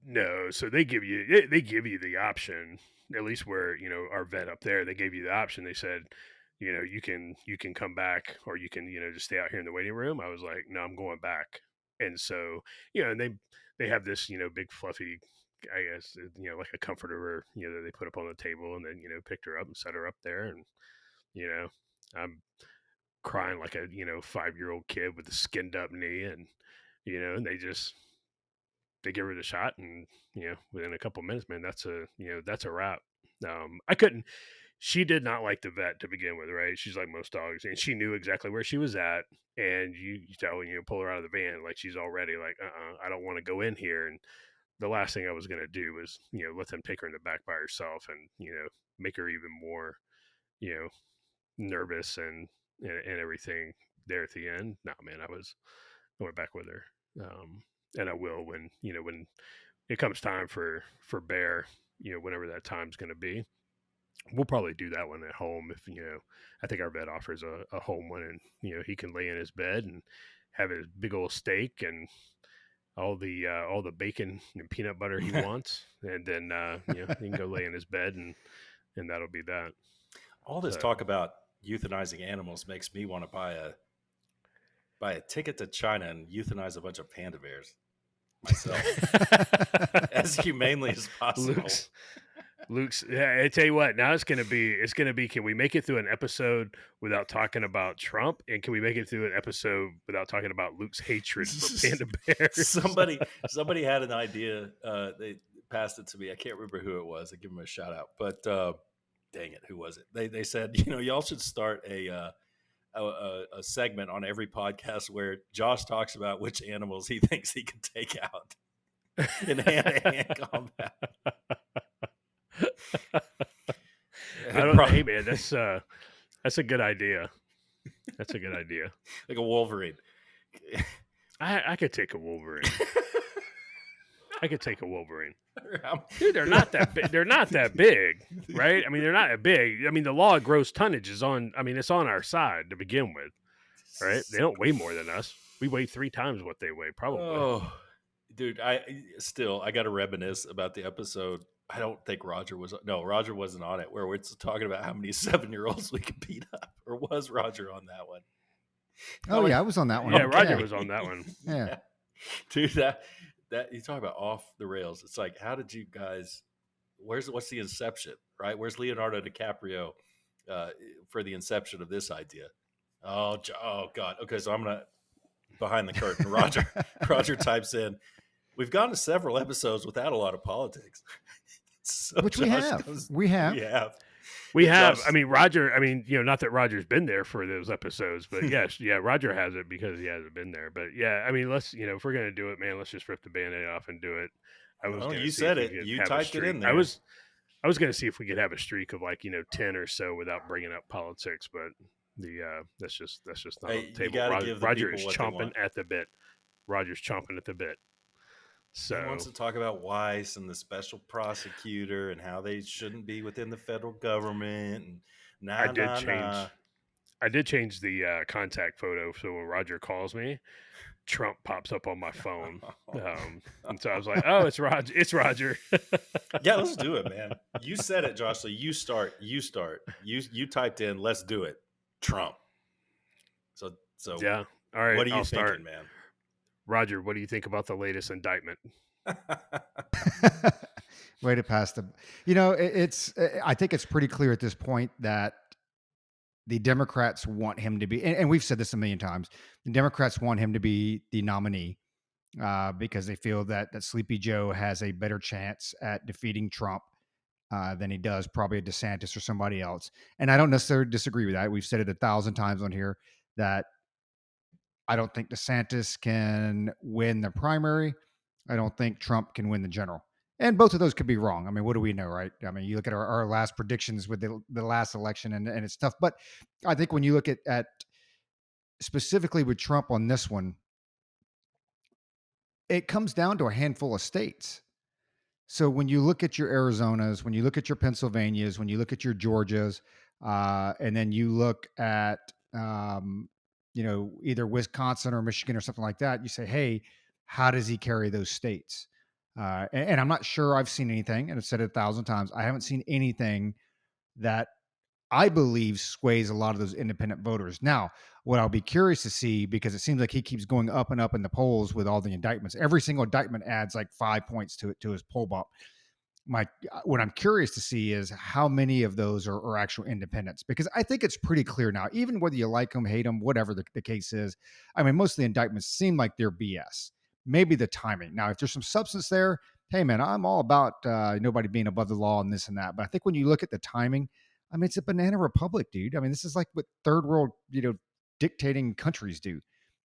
No, so they give you the option, at least where our vet up there, they gave you the option. They said, you can come back, or you can just stay out here in the waiting room. I was like, no, I'm going back. And so and they have this big fluffy, I guess like a comforter that they put up on the table, and then picked her up and set her up there, and I'm crying like a 5-year-old kid with a skinned up knee, and and they give her the shot, and within a couple minutes, man, that's a wrap. I couldn't. She did not like the vet to begin with, right? She's like most dogs, and she knew exactly where she was at. And you tell pull her out of the van, like she's already like, I don't want to go in here. And the last thing I was gonna do was let them take her in the back by herself, and make her even more you know nervous, and everything there at the end. No, man, I went back with her, and I will when it comes time for Bear, whenever that time's going to be. We'll probably do that one at home if I think our vet offers a home one, and he can lay in his bed and have his big old steak and all the bacon and peanut butter he wants, and then he can go lay in his bed, and that'll be that. All this talk about euthanizing animals makes me want to buy a ticket to China and euthanize a bunch of panda bears myself as humanely as possible. Luke's yeah, I tell you what, now it's gonna be can we make it through an episode without talking about Trump, and can we make it through an episode without talking about Luke's hatred for panda bears? somebody had an idea, they passed it to me. I can't remember who it was. I give them a shout out, but dang it, who was it? They said, y'all should start a segment on every podcast where Josh talks about which animals he thinks he can take out in hand-to-hand combat. Hey man, that's a good idea. That's a good idea. Like a Wolverine. I could take a Wolverine. Dude, they're not that big. They're not that big, right? I mean, they're not that big. I mean, the law of gross tonnage is on. I mean, it's on our side to begin with, right? They don't weigh more than us. We weigh 3 times what they weigh, probably. Oh, dude, I got to reminisce about the episode. I don't think Roger wasn't on it, where we're talking about how many 7-year-olds we could beat up. Or was Roger on that one? Oh, yeah, I was on that one. Yeah, Roger was on that one. Yeah. Dude, that you talk about off the rails. It's like, how did you guys, what's the inception, right? Where's Leonardo DiCaprio for the inception of this idea? Oh God. Okay, so I'm going to, behind the curtain, Roger types in, we've gone to several episodes without a lot of politics. So Which we have. We have. Josh, I mean, Roger, not that Roger's been there for those episodes, but yes, yeah, Roger has it because he hasn't been there. But yeah, I mean, let's, if we're going to do it, man, let's just rip the Band-Aid off and do it. You said it. You typed it in there. I was going to see if we could have a streak of 10 or so without bringing up politics, but that's just not on the table. Roger is chomping at the bit. Roger's chomping at the bit. So he wants to talk about Weiss and the special prosecutor and how they shouldn't be within the federal government. And I did change I did change the contact photo, so when Roger calls me, Trump pops up on my phone. And so I was like, "Oh, it's Roger. It's Roger." Yeah, let's do it, man. You said it, Josh. So you start. You typed in, "Let's do it," Trump. So Yeah. All right, what are you I'll start. thinking, man? Roger, what do you think about the latest indictment? Way to pass the. It's. I think it's pretty clear at this point that the Democrats want him to be, and we've said this a million times. The Democrats want him to be the nominee because they feel that Sleepy Joe has a better chance at defeating Trump than he does probably a DeSantis or somebody else. And I don't necessarily disagree with that. We've said it 1,000 times on here that I don't think DeSantis can win the primary. I don't think Trump can win the general. And both of those could be wrong. I mean, what do we know, right? I mean, you look at our last predictions with the last election and it's tough. But I think when you look at specifically with Trump on this one, it comes down to a handful of states. So when you look at your Arizonas, when you look at your Pennsylvanias, when you look at your Georgias, and then you look at either Wisconsin or Michigan or something like that, you say, hey, how does he carry those states? And I'm not sure I've seen anything, and I've said it 1,000 times. I haven't seen anything that I believe sways a lot of those independent voters. Now, what I'll be curious to see, because it seems like he keeps going up and up in the polls with all the indictments. Every single indictment adds like 5 points to his poll bump. What I'm curious to see is how many of those are actual independents, because I think it's pretty clear now, even whether you like them, hate them, whatever the case is. I mean, most of the indictments seem like they're BS. Maybe the timing. Now, if there's some substance there, hey man, I'm all about nobody being above the law and this and that. But I think when you look at the timing, I mean, it's a banana republic, dude. I mean, this is like what third world, dictating countries do.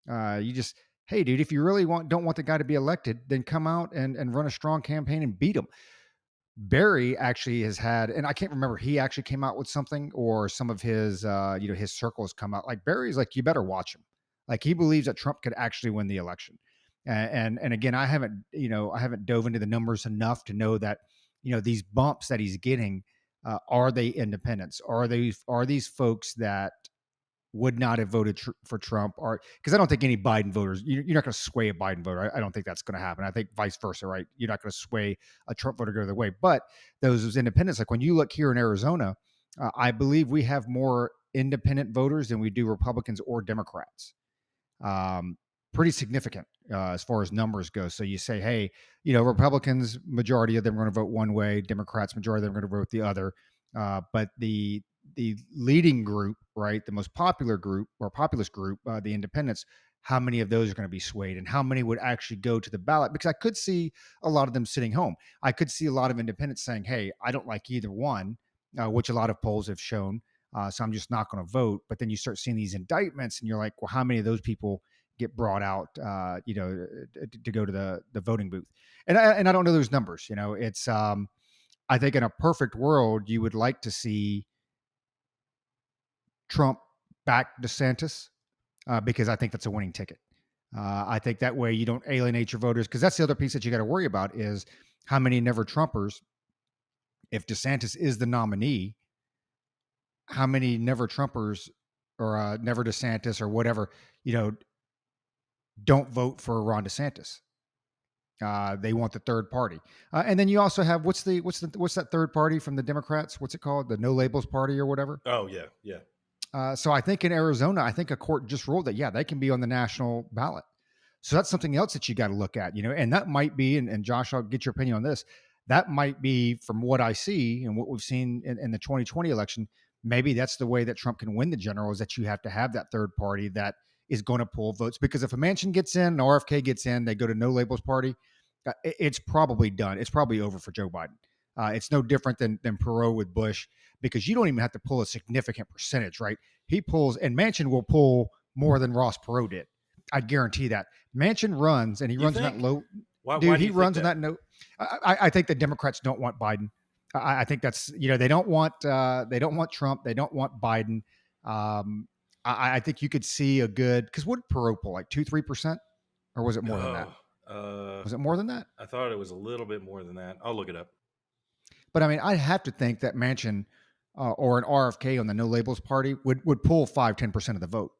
You just, hey, dude, if you really don't want the guy to be elected, then come out and run a strong campaign and beat him. Barry actually has had, and I can't remember, he actually came out with something or some of his, his circles come out. Like Barry's like, you better watch him. Like he believes that Trump could actually win the election. And again, I haven't dove into the numbers enough to know that, these bumps that he's getting, are they independents? Are these folks that would not have voted for Trump? Or because I don't think any Biden voters, you're not going to sway a Biden voter. I don't think that's going to happen. I think vice versa, right? You're not going to sway a Trump voter go their way. But those independents, like when you look here in Arizona, I believe we have more independent voters than we do Republicans or Democrats. Pretty significant as far as numbers go. So you say, hey, Republicans, majority of them are going to vote one way, Democrats, majority of them are going to vote the other. But the leading group, right, the most popular group or populist group, the independents, how many of those are going to be swayed and how many would actually go to the ballot? Because I could see a lot of them sitting home. I could see a lot of independents saying, hey, I don't like either one, which a lot of polls have shown. So I'm just not going to vote. But then you start seeing these indictments and you're like, well, how many of those people get brought out, to go to the voting booth? And I don't know those numbers. It's I think in a perfect world, you would like to see Trump back DeSantis because I think that's a winning ticket. I think that way you don't alienate your voters, because that's the other piece that you got to worry about is how many never Trumpers, if DeSantis is the nominee, how many never Trumpers or never DeSantis or whatever, don't vote for Ron DeSantis. They want the third party, and then you also have what's that third party from the Democrats? What's it called? The No Labels Party or whatever. Oh yeah. So I think in Arizona, I think a court just ruled that, yeah, they can be on the national ballot. So that's something else that you got to look at, and that might be, and Josh, I'll get your opinion on this. That might be, from what I see and what we've seen in the 2020 election, maybe that's the way that Trump can win the general, is that you have to have that third party that is going to pull votes. Because if a Manchin gets in, an RFK gets in, they go to No Labels Party, it's probably done. It's probably over for Joe Biden. It's no different than Perot with Bush, because you don't even have to pull a significant percentage, right? He pulls, and Manchin will pull more than Ross Perot did. I guarantee that. Manchin runs, and he runs in that low. Why He runs in that note. I think the Democrats don't want Biden. I think that's, they don't want Trump. They don't want Biden. I think you could see a good, because what did Perot pull, like 2-3%, or was it more than that? Was it more than that? I thought it was a little bit more than that. I'll look it up. But I mean, I have to think that Manchin or an RFK on the No Labels Party would pull 5-10% of the vote.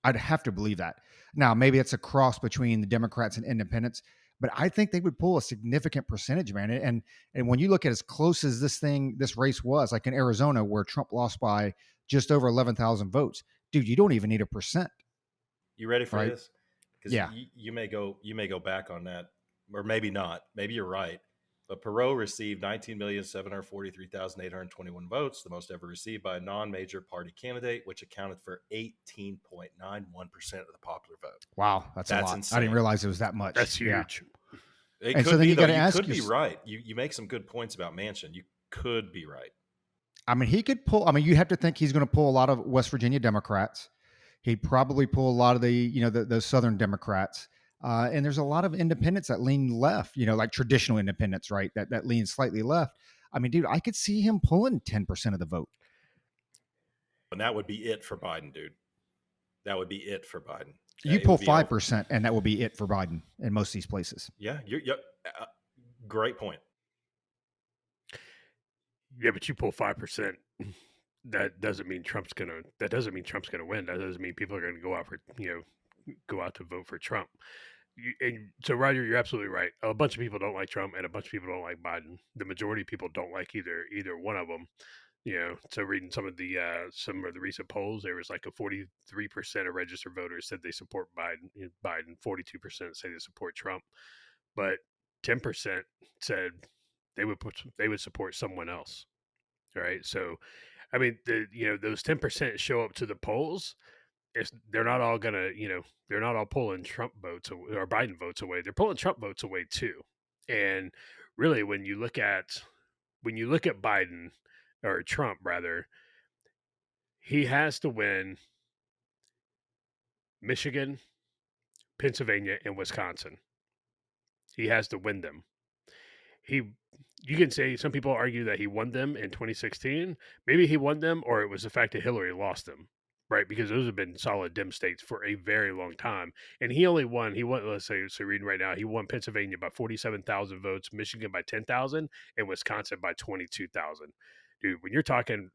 I'd have to believe that. Now, maybe it's a cross between the Democrats and independents, but I think they would pull a significant percentage, man. And when you look at as close as this race was, like in Arizona, where Trump lost by just over 11,000 votes, dude, you don't even need 1%. You ready for Right? this? Because Yeah. you may go back on that, or maybe not. Maybe you're right. But Perot received 19,743,821 votes, the most ever received by a non-major party candidate, which accounted for 18.91% of the popular vote. Wow, that's a lot. insane. I didn't realize it was that much. That's huge. It And could so then be, you though. gotta You ask could be yourself- right. You make some good points about Manchin. You could be right. I mean, he could pull. I mean, you have to think he's going to pull a lot of West Virginia Democrats. He'd probably pull a lot of the Southern Democrats. And there's a lot of independents that lean left, like traditional independents, right? That lean slightly left. I mean, dude, I could see him pulling 10% of the vote. And that would be it for Biden, dude. That would be it for Biden. You It pull would be over. 5%, and that will be it for Biden in most of these places. Yeah, great point. Yeah, but you pull 5%. That doesn't mean Trump's gonna win. That doesn't mean people are gonna go out to vote for Trump. And so, Roger, you're absolutely right. A bunch of people don't like Trump, and a bunch of people don't like Biden. The majority of people don't like either one of them. So reading some of the recent polls, there was like a 43% of registered voters said they support Biden. 42% say they support Trump, but 10% said they would support someone else. Right. So, I mean, those 10% show up to the polls. They're not all they're not all pulling Trump votes or Biden votes away. They're pulling Trump votes away too. And really, when you look at Biden or Trump rather, he has to win Michigan, Pennsylvania, and Wisconsin. He has to win them. You can say, some people argue that he won them in 2016. Maybe he won them, or it was the fact that Hillary lost them, right? Because those have been solid Dem states for a very long time. And he won, let's say, so reading right now, he won Pennsylvania by 47,000 votes, Michigan by 10,000, and Wisconsin by 22,000. Dude, when you're talking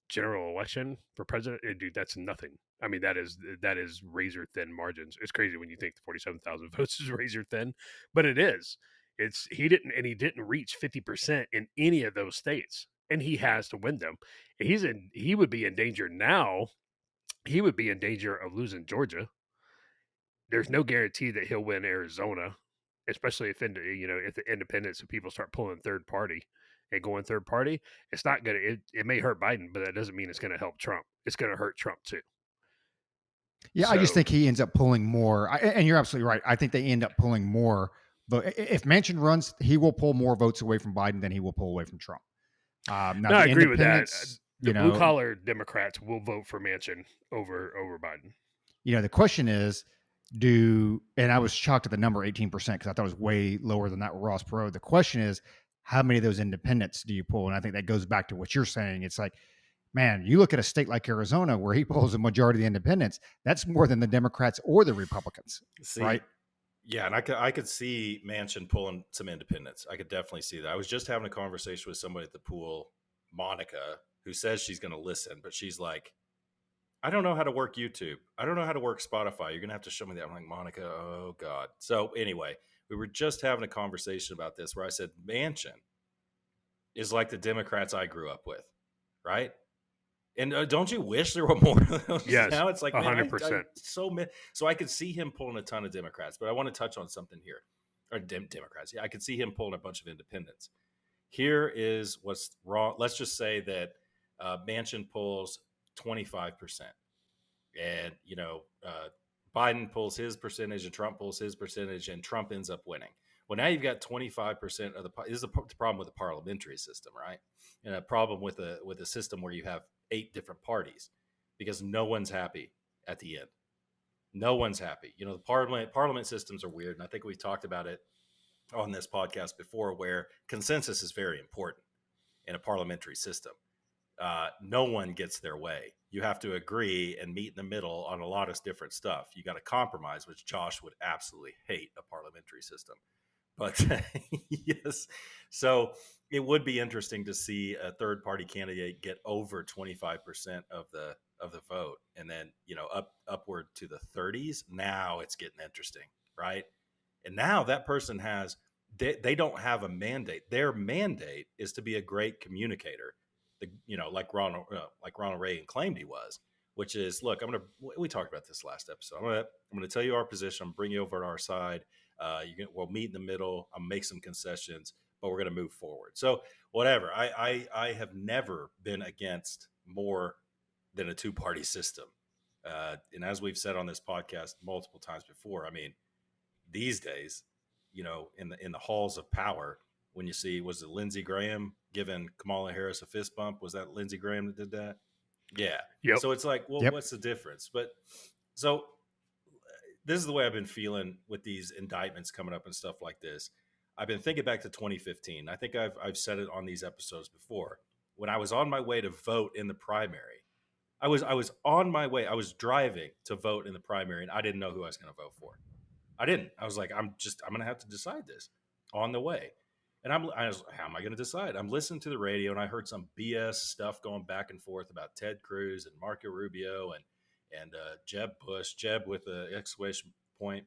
general election for president, dude, that's nothing. I mean, that is razor thin margins. It's crazy when you think the 47,000 votes is razor thin, but it is. He didn't reach 50% in any of those states, and he has to win them. He would be in danger now. He would be in danger of losing Georgia. There's no guarantee that he'll win Arizona, especially if the independents and people start pulling third party and going third party. It's not gonna. It may hurt Biden, but that doesn't mean it's going to help Trump. It's going to hurt Trump too. Yeah, I just think he ends up pulling more. And you're absolutely right. I think they end up pulling more. But if Manchin runs, he will pull more votes away from Biden than he will pull away from Trump. Now, I agree with that. The blue collar Democrats will vote for Manchin over Biden. The question is, and I was shocked at the number 18% because I thought it was way lower than that with Ross Perot. The question is, how many of those independents do you pull? And I think that goes back to what you're saying. It's like, man, you look at a state like Arizona where he pulls a majority of the independents. That's more than the Democrats or the Republicans, right? Yeah, and I could see Manchin pulling some independents. I could definitely see that. I was just having a conversation with somebody at the pool, Monica, who says she's going to listen, but she's like, I don't know how to work YouTube. I don't know how to work Spotify. You're going to have to show me that. I'm like, Monica, oh God. So anyway, we were just having a conversation about this where I said Manchin is like the Democrats I grew up with, right? And don't you wish there were more of those? Yes, now it's like 100%. So I could see him pulling a ton of Democrats, but I want to touch on something here. Or Democrats. Yeah, I could see him pulling a bunch of independents. Here is what's wrong. Let's just say that Manchin pulls 25%, and Biden pulls his percentage, and Trump pulls his percentage, and Trump ends up winning. Well, now you've got 25% of this is the problem with the parliamentary system, right? And a problem with a system where you have 8 different parties, because no one's happy at the end. No one's happy. The parliament systems are weird, and I think we talked about it on this podcast before, where consensus is very important in a parliamentary system. No one gets their way. You have to agree and meet in the middle on a lot of different stuff. You got to compromise, which Josh would absolutely hate a parliamentary system. But yes, so it would be interesting to see a third party candidate get over 25% of the vote, and then upward to the 30s. Now it's getting interesting, right? And now that person they don't have a mandate. Their mandate is to be a great communicator, like Ronald Reagan claimed he was. Which is, look, we talked about this last episode. I'm gonna tell you our position. I'm bring you over to our side. We'll meet in the middle. I'll make some concessions, but we're going to move forward. So whatever. I have never been against more than a two-party system. And as we've said on this podcast multiple times before, I mean, these days, in the halls of power, when you see, was it Lindsey Graham giving Kamala Harris a fist bump? Was that Lindsey Graham that did that? Yeah. Yep. So it's like, well, what's the difference? But so this is the way I've been feeling with these indictments coming up and stuff like this. I've been thinking back to 2015. I think I've said it on these episodes before. When I was on my way to vote in the primary, I was on my way. I was driving to vote in the primary, and I didn't know who I was going to vote for. I didn't. I was like, I'm going to have to decide this on the way. And I was, how am I going to decide? I'm listening to the radio, and I heard some BS stuff going back and forth about Ted Cruz and Marco Rubio and Jeb Bush, Jeb with an exclamation point.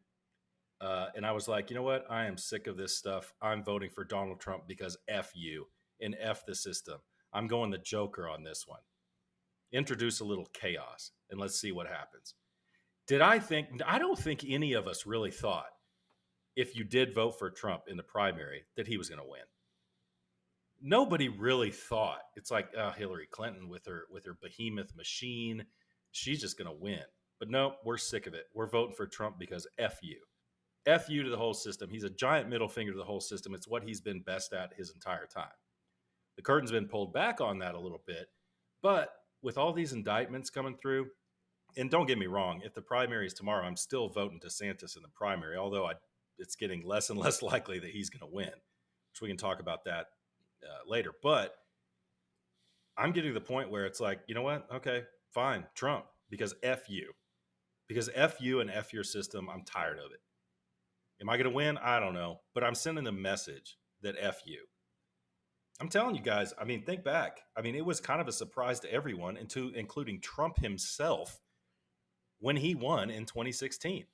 And I was like, you know what? I am sick of this stuff. I'm voting for Donald Trump because F you and F the system. I'm going the Joker on this one. Introduce a little chaos and let's see what happens. I don't think any of us really thought, if you did vote for Trump in the primary, that he was going to win. Nobody really thought. It's like Hillary Clinton with her behemoth machine. She's just going to win. But no, we're sick of it. We're voting for Trump because F you. F you to the whole system. He's a giant middle finger to the whole system. It's what he's been best at his entire time. The curtain's been pulled back on that a little bit. But with all these indictments coming through, and don't get me wrong, if the primary is tomorrow, I'm still voting DeSantis in the primary, although it's getting less and less likely that he's going to win, which we can talk about that later. But I'm getting to the point where it's like, you know what? Okay, fine, Trump, because F you. Because F you and F your system, I'm tired of it. Am I going to win? I don't know. But I'm sending the message that F you. I'm telling you guys, I mean, think back. I mean, it was kind of a surprise to everyone, including Trump himself, when he won in 2016.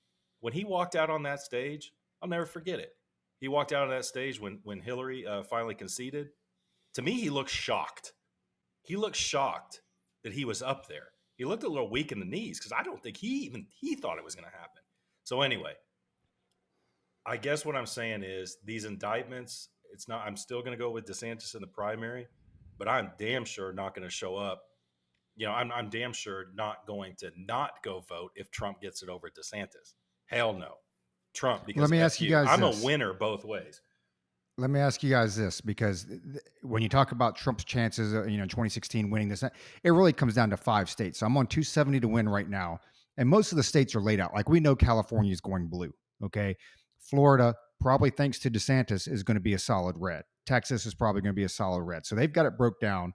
When he walked out on that stage, I'll never forget it. He walked out on that stage when Hillary finally conceded. To me, he looked shocked. He looked shocked that he was up there. He looked a little weak in the knees because I don't think he thought it was going to happen. So anyway, I guess what I'm saying is these indictments, I'm still going to go with DeSantis in the primary, but I'm damn sure not going to show up. I'm damn sure not going to not go vote if Trump gets it over DeSantis. Hell no. Trump, because let me ask you guys I'm this. a winner both ways. Let me ask you guys this, because when you talk about Trump's chances, 2016 winning this, it really comes down to 5 states. So I'm on 270 to win right now. And most of the states are laid out. Like we know California is going blue. Okay. Florida, probably thanks to DeSantis, is going to be a solid red. Texas is probably going to be a solid red. So they've got it broke down.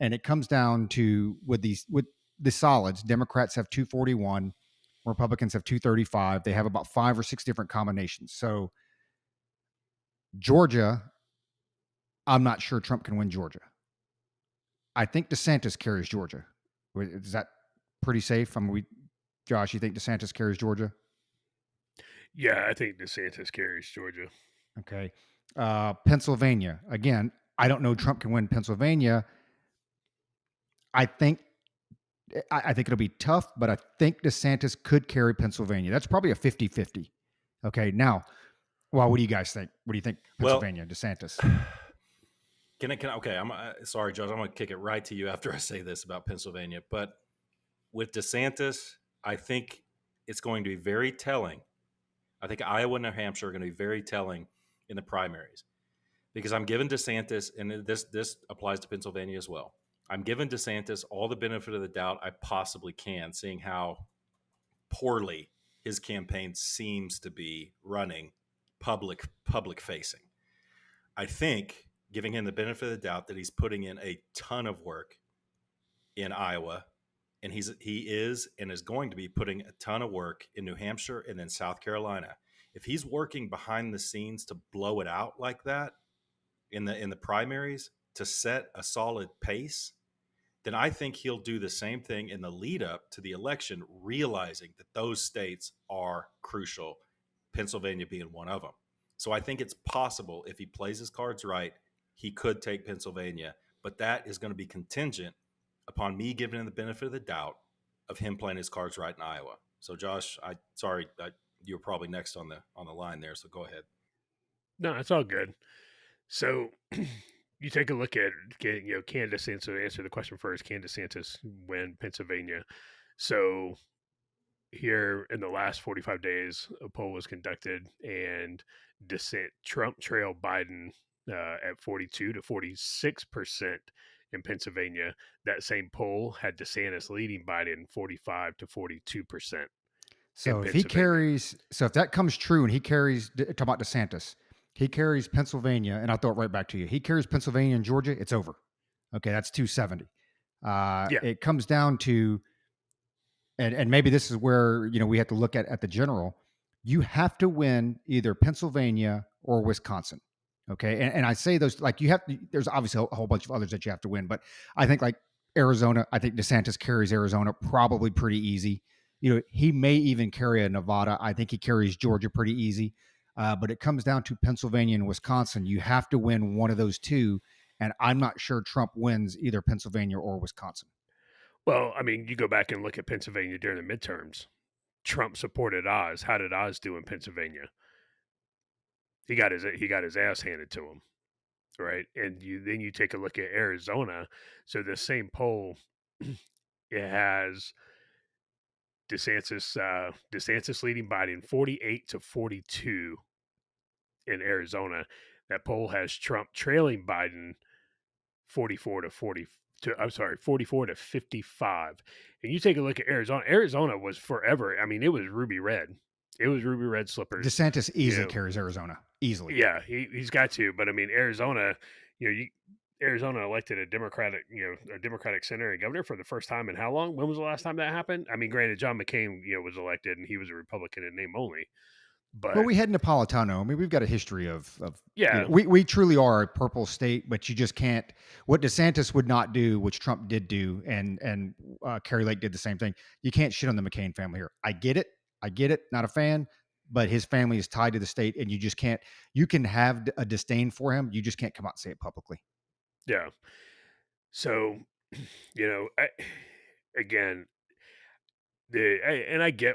And it comes down to with the solids, Democrats have 241, Republicans have 235. They have about 5 or 6 different combinations. So Georgia, I'm not sure Trump can win Georgia. I think DeSantis carries Georgia. Is that pretty safe? Josh, you think DeSantis carries Georgia? Yeah, I think DeSantis carries Georgia. Okay. Pennsylvania. Again, I don't know Trump can win Pennsylvania. I think it'll be tough, but I think DeSantis could carry Pennsylvania. That's probably a 50-50. Okay. Now, well, what do you guys think? What do you think, Pennsylvania, DeSantis? Okay, I'm sorry, Judge. I'm going to kick it right to you after I say this about Pennsylvania. But with DeSantis, I think it's going to be very telling. I think Iowa and New Hampshire are going to be very telling in the primaries, because I'm giving DeSantis, and this applies to Pennsylvania as well, I'm giving DeSantis all the benefit of the doubt I possibly can, seeing how poorly his campaign seems to be running public facing. I think giving him the benefit of the doubt that he's putting in a ton of work in Iowa, and he is and is going to be putting a ton of work in New Hampshire and then South Carolina. If he's working behind the scenes to blow it out like that in the primaries to set a solid pace, then I think he'll do the same thing in the lead up to the election, realizing that those states are crucial, Pennsylvania being one of them. So I think it's possible if he plays his cards right, he could take Pennsylvania, but that is going to be contingent upon me giving him the benefit of the doubt of him playing his cards right in Iowa. So Josh, you were probably next on the line there, so go ahead. No, it's all good. So you take a look at can DeSantis answer the question first? Can DeSantis win Pennsylvania? So here in the last 45 days, a poll was conducted, and Trump trailed Biden at 42 to 46% in Pennsylvania. That same poll had DeSantis leading Biden 45 to 42%. So if that comes true and he carries, talk about DeSantis, he carries Pennsylvania, and I'll throw it right back to you. He carries Pennsylvania and Georgia, it's over. Okay, that's 270. It comes down to, and maybe this is where we have to look at the general. You have to win either Pennsylvania or Wisconsin. Okay, and I say those like you have. There's obviously a whole bunch of others that you have to win, but I think like Arizona. I think DeSantis carries Arizona probably pretty easy. He may even carry a Nevada. I think he carries Georgia pretty easy. But it comes down to Pennsylvania and Wisconsin. You have to win one of those two, and I'm not sure Trump wins either Pennsylvania or Wisconsin. Well, I mean, you go back and look at Pennsylvania during the midterms. Trump supported Oz. How did Oz do in Pennsylvania? He got his ass handed to him, right? And then you take a look at Arizona. So the same poll, it has DeSantis leading Biden 48 to 42 in Arizona. That poll has Trump trailing Biden 44 to 40. I'm sorry, 44 to 55. And you take a look at Arizona. Arizona was forever. I mean, it was ruby red. It was ruby red slippers. DeSantis easily carries Arizona. Easily. Yeah, he's got to. But I mean, Arizona, Arizona elected a Democratic senator and governor for the first time in how long? When was the last time that happened? I mean, granted, John McCain, was elected and he was a Republican in name only. But we had Napolitano. I mean, we've got a history of yeah. We truly are a purple state, but you just can't. What DeSantis would not do, which Trump did do, and Kerry Lake did the same thing. You can't shit on the McCain family here. I get it. Not a fan, but his family is tied to the state, and you just can't. You can have a disdain for him. You just can't come out and say it publicly. Yeah. So, again, I get,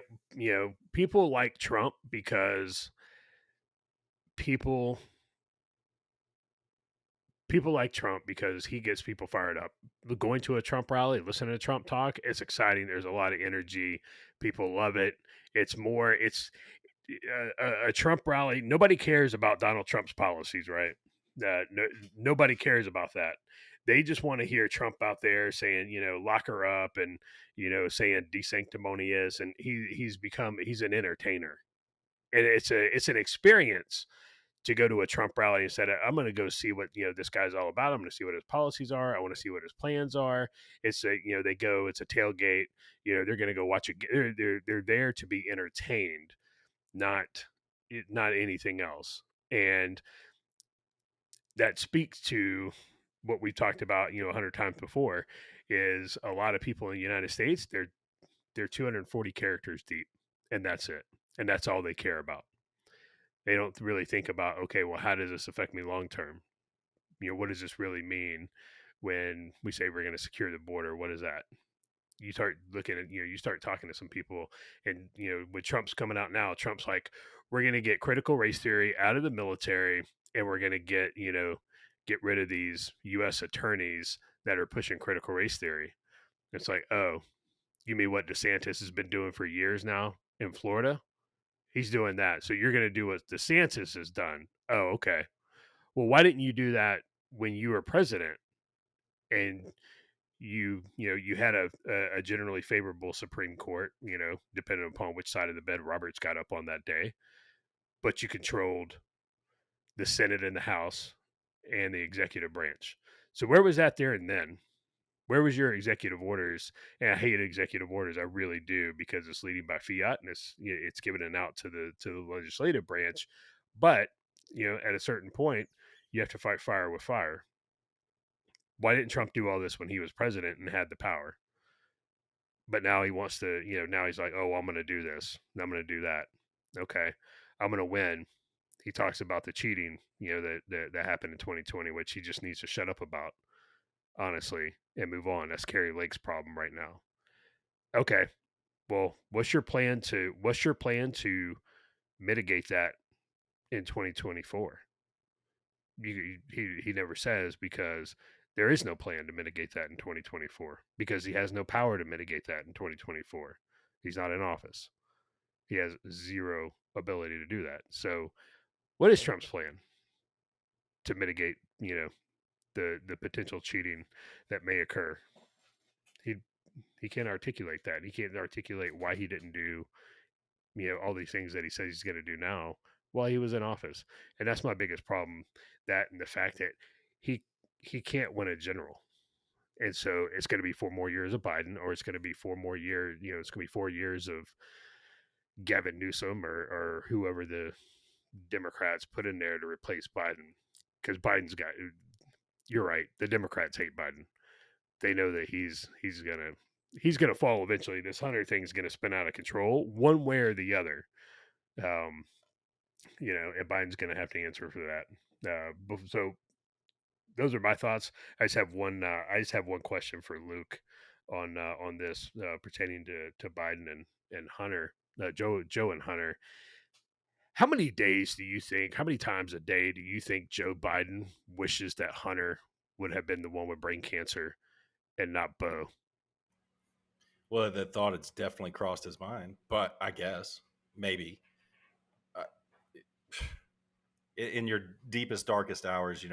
people like Trump because people like Trump because he gets people fired up. Going to a Trump rally, listening to Trump talk, it's exciting. There's a lot of energy. People love it. It's a Trump rally. Nobody cares about Donald Trump's policies, right? Nobody cares about that. They just want to hear Trump out there saying, lock her up, and saying desanctimonious, and he's an entertainer, and it's an experience to go to a Trump rally and said, I'm going to go see what this guy's all about. I'm going to see what his policies are. I want to see what his plans are. It's they go. It's a tailgate. They're going to go watch it. They're there to be entertained, not anything else. And that speaks to what we've talked about 100 times before, is a lot of people in the United States, they're 240 characters deep, and that's it, and that's all they care about. They don't really think about, okay, well, how does this affect me long term? What does this really mean when we say we're going to secure the border? What is that? You start looking at, you start talking to some people, and with Trump's coming out now, Trump's like, we're going to get critical race theory out of the military, and we're going to get rid of these U.S. attorneys that are pushing critical race theory. It's like, oh, you mean what DeSantis has been doing for years now in Florida? He's doing that. So you're going to do what DeSantis has done. Oh, okay. Well, why didn't you do that when you were president and you had a generally favorable Supreme Court, depending upon which side of the bed Roberts got up on that day, but you controlled the Senate and the House and the executive branch. So where was that there and then? Where was your executive orders? And I hate executive orders, I really do, because it's leading by fiat and it's giving it out to the legislative branch. But at a certain point, you have to fight fire with fire. Why didn't Trump do all this when he was president and had the power? But now he wants to, now he's like, oh, I'm going to do this. And I'm going to do that. Okay. I'm going to win. He talks about the cheating, that happened in 2020, which he just needs to shut up about, honestly, and move on. That's Carrie Lake's problem right now. Okay. Well, what's your plan to mitigate that in 2024? He never says, because there is no plan to mitigate that in 2024, because he has no power to mitigate that in 2024. He's not in office. He has zero ability to do that. So what is Trump's plan to mitigate, the potential cheating that may occur? He can't articulate that. He can't articulate why he didn't do, all these things that he says he's going to do now while he was in office. And that's my biggest problem, that and the fact that he can't win a general. And so it's going to be 4 more years of Biden, or it's going to be 4 more years, it's going to be 4 years of Gavin Newsom or whoever the Democrats put in there to replace Biden. Because you're right, the Democrats hate Biden. They know that he's gonna fall eventually. This Hunter thing's gonna spin out of control one way or the other. And Biden's gonna have to answer for that. So those are my thoughts. I just have one question for Luke on this pertaining to Biden and Hunter, Joe and Hunter. How many times a day do you think Joe Biden wishes that Hunter would have been the one with brain cancer and not Bo? Well, the thought has definitely crossed his mind, but I guess maybe in your deepest, darkest hours, in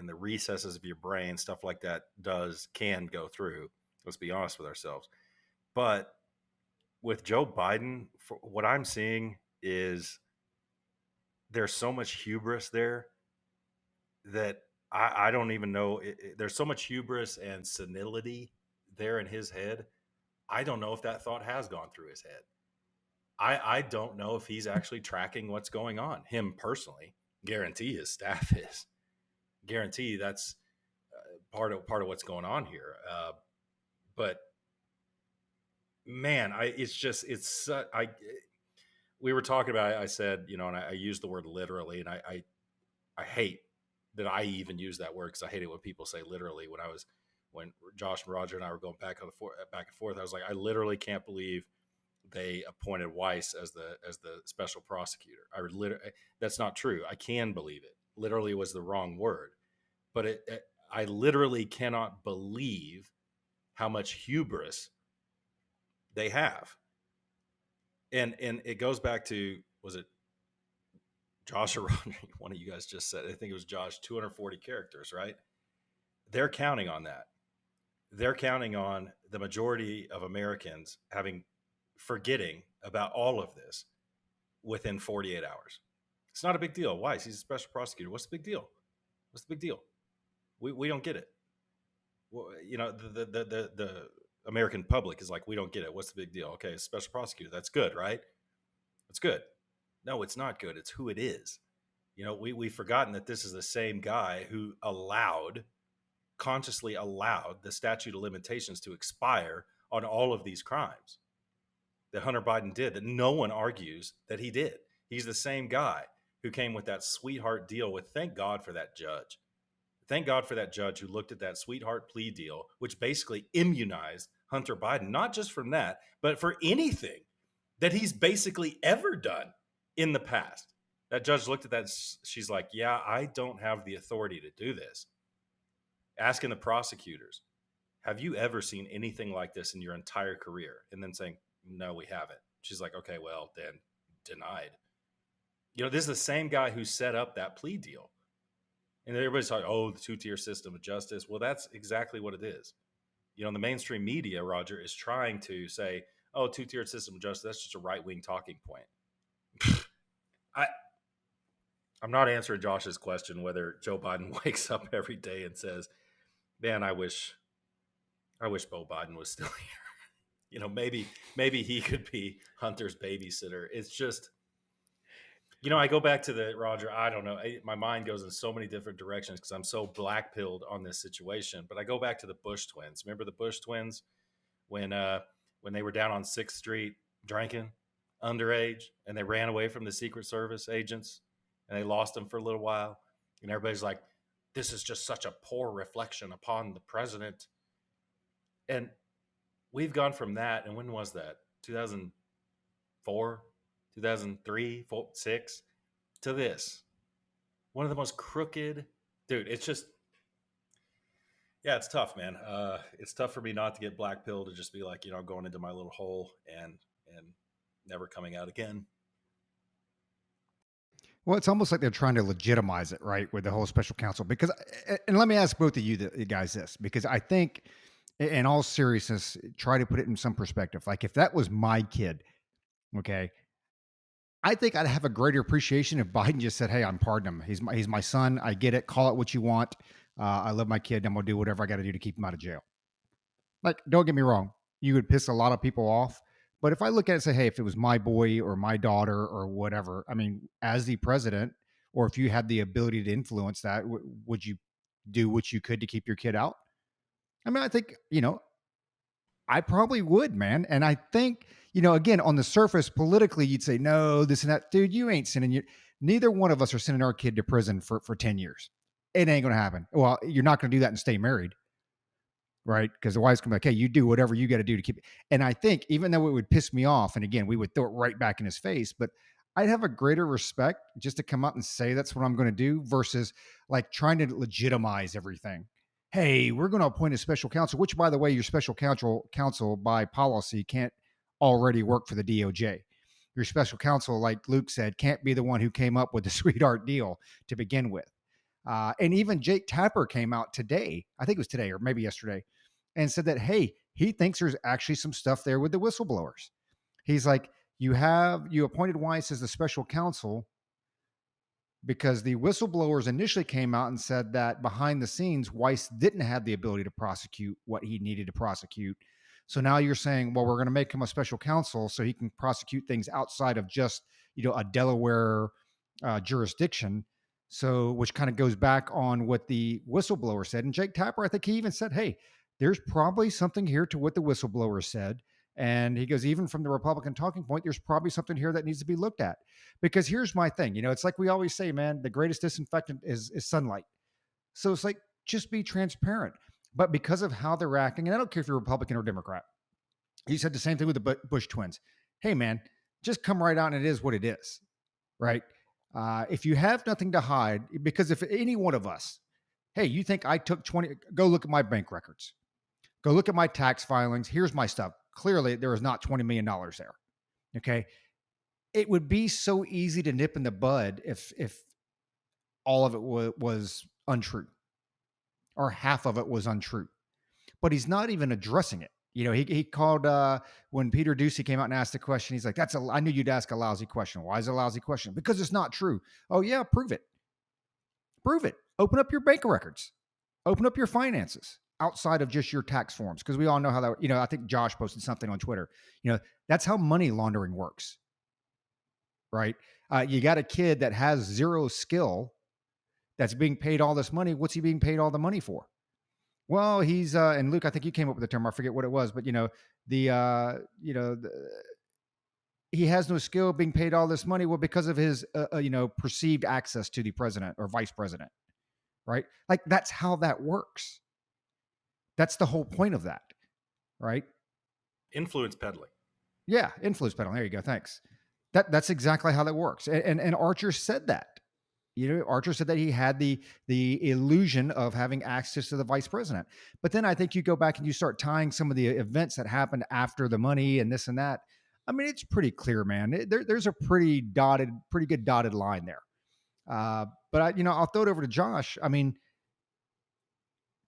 the recesses of your brain, stuff like that can go through. Let's be honest with ourselves. But with Joe Biden, what I'm seeing is there's so much hubris there that I don't even know. There's so much hubris and senility there in his head. I don't know if that thought has gone through his head. I don't know if he's actually tracking what's going on. Him personally, guarantee his staff is. Guarantee that's part of what's going on here. But man, we were talking about it, I said, and I used the word literally, and I hate that I even use that word, because I hate it when people say literally. When Josh and Roger and I were going back and forth, I was like, I literally can't believe they appointed Weiss as the special prosecutor. That's not true. I can believe it. Literally was the wrong word, but I literally cannot believe how much hubris they have. And it goes back to, was it Josh or Roger? One of you guys just said, I think it was Josh, 240 characters, right? They're counting on that. They're counting on the majority of Americans forgetting about all of this within 48 hours. It's not a big deal. Why? He's a special prosecutor. What's the big deal? What's the big deal? We don't get it. Well, the American public is like, we don't get it. What's the big deal? Okay, special prosecutor. That's good, right? That's good. No, it's not good. It's who it is. We've forgotten that this is the same guy who consciously allowed the statute of limitations to expire on all of these crimes that Hunter Biden did, that no one argues that he did. He's the same guy who came with that sweetheart deal with, thank God for that judge. Thank God for that judge who looked at that sweetheart plea deal, which basically immunized Hunter Biden, not just from that, but for anything that he's basically ever done in the past. That judge looked at that. She's like, yeah, I don't have the authority to do this. Asking the prosecutors, have you ever seen anything like this in your entire career? And then saying, no, we haven't. She's like, okay, well, then denied. This is the same guy who set up that plea deal. And everybody's talking, oh, the 2-tier system of justice. Well, that's exactly what it is. The mainstream media, Roger, is trying to say, oh, 2-tier system of justice, that's just a right-wing talking point. I'm not answering Josh's question whether Joe Biden wakes up every day and says, man, I wish Beau Biden was still here. Maybe he could be Hunter's babysitter. It's just, I go back to the Roger. I don't know. My mind goes in so many different directions because I'm so black pilled on this situation. But I go back to the Bush twins. Remember the Bush twins when they were down on 6th Street drinking underage and they ran away from the Secret Service agents and they lost them for a little while. And everybody's like, this is just such a poor reflection upon the president. And we've gone from that. And when was that? 2004, 2003, 4, 6 to this. One of the most crooked, dude. It's just, yeah, it's tough, man. It's tough for me not to get black pilled to just be like, going into my little hole and never coming out again. Well, it's almost like they're trying to legitimize it, right, with the whole special counsel. Because, and let me ask both of you guys this, because I think, in all seriousness, try to put it in some perspective. Like, if that was my kid, okay, I think I'd have a greater appreciation if Biden just said, "Hey, I'm pardoning him. He's my son. I get it. Call it what you want. I love my kid. I'm gonna do whatever I got to do to keep him out of jail." Like, don't get me wrong, you would piss a lot of people off. But if I look at it and say, "Hey, if it was my boy or my daughter or whatever," I mean, as the president, or if you had the ability to influence that, would you do what you could to keep your kid out? I mean, I think I probably would, man. And I think, again, on the surface, politically, you'd say, no, this and that. Dude, you ain't sending you. Neither one of us are sending our kid to prison for 10 years. It ain't going to happen. Well, you're not going to do that and stay married, right? Because the wife's going to be like, hey, you do whatever you got to do to keep it. And I think even though it would piss me off, and again, we would throw it right back in his face, but I'd have a greater respect just to come out and say that's what I'm going to do versus like trying to legitimize everything. Hey, we're going to appoint a special counsel, which, by the way, your special counsel by policy can't already work for the DOJ. Your special counsel, like Luke said, can't be the one who came up with the sweetheart deal to begin with. And even Jake Tapper came out today, I think it was today or maybe yesterday, and said that, hey, he thinks there's actually some stuff there with the whistleblowers. He's like, you appointed Weiss as the special counsel because the whistleblowers initially came out and said that behind the scenes, Weiss didn't have the ability to prosecute what he needed to prosecute. So now you're saying, well, we're going to make him a special counsel so he can prosecute things outside of just, a Delaware jurisdiction. So, which kind of goes back on what the whistleblower said. And Jake Tapper, I think he even said, hey, there's probably something here to what the whistleblower said. And he goes, even from the Republican talking point, there's probably something here that needs to be looked at. Because here's my thing, it's like we always say, man, the greatest disinfectant is sunlight. So it's like, just be transparent. But because of how they're acting, and I don't care if you're Republican or Democrat, he said the same thing with the Bush twins. Hey, man, just come right out and it is what it is, right? If you have nothing to hide, because if any one of us, hey, you think I took 20, go look at my bank records. Go look at my tax filings. Here's my stuff. Clearly, there is not $20 million there. Okay. It would be so easy to nip in the bud if all of it was untrue or half of it was untrue. But he's not even addressing it. He called when Peter Ducey came out and asked the question. He's like, I knew you'd ask a lousy question. Why is it a lousy question? Because it's not true. Oh, yeah, prove it. Prove it. Open up your bank records. Open up your finances outside of just your tax forms. Because we all know how that, I think Josh posted something on Twitter. That's how money laundering works. Right? You got a kid that has zero skill that's being paid all this money. What's he being paid all the money for? Well, he's and Luke, I think you came up with the term. I forget what it was, but he has no skill being paid all this money. Well, because of his perceived access to the president or vice president, right? Like that's how that works. That's the whole point of that, right? Influence peddling. Yeah, influence peddling. There you go. Thanks. That's exactly how that works. And Archer said that. Archer said that he had the illusion of having access to the vice president. But then I think you go back and you start tying some of the events that happened after the money and this and that. I mean, it's pretty clear, man. There's a pretty good dotted line there. But I'll throw it over to Josh. I mean,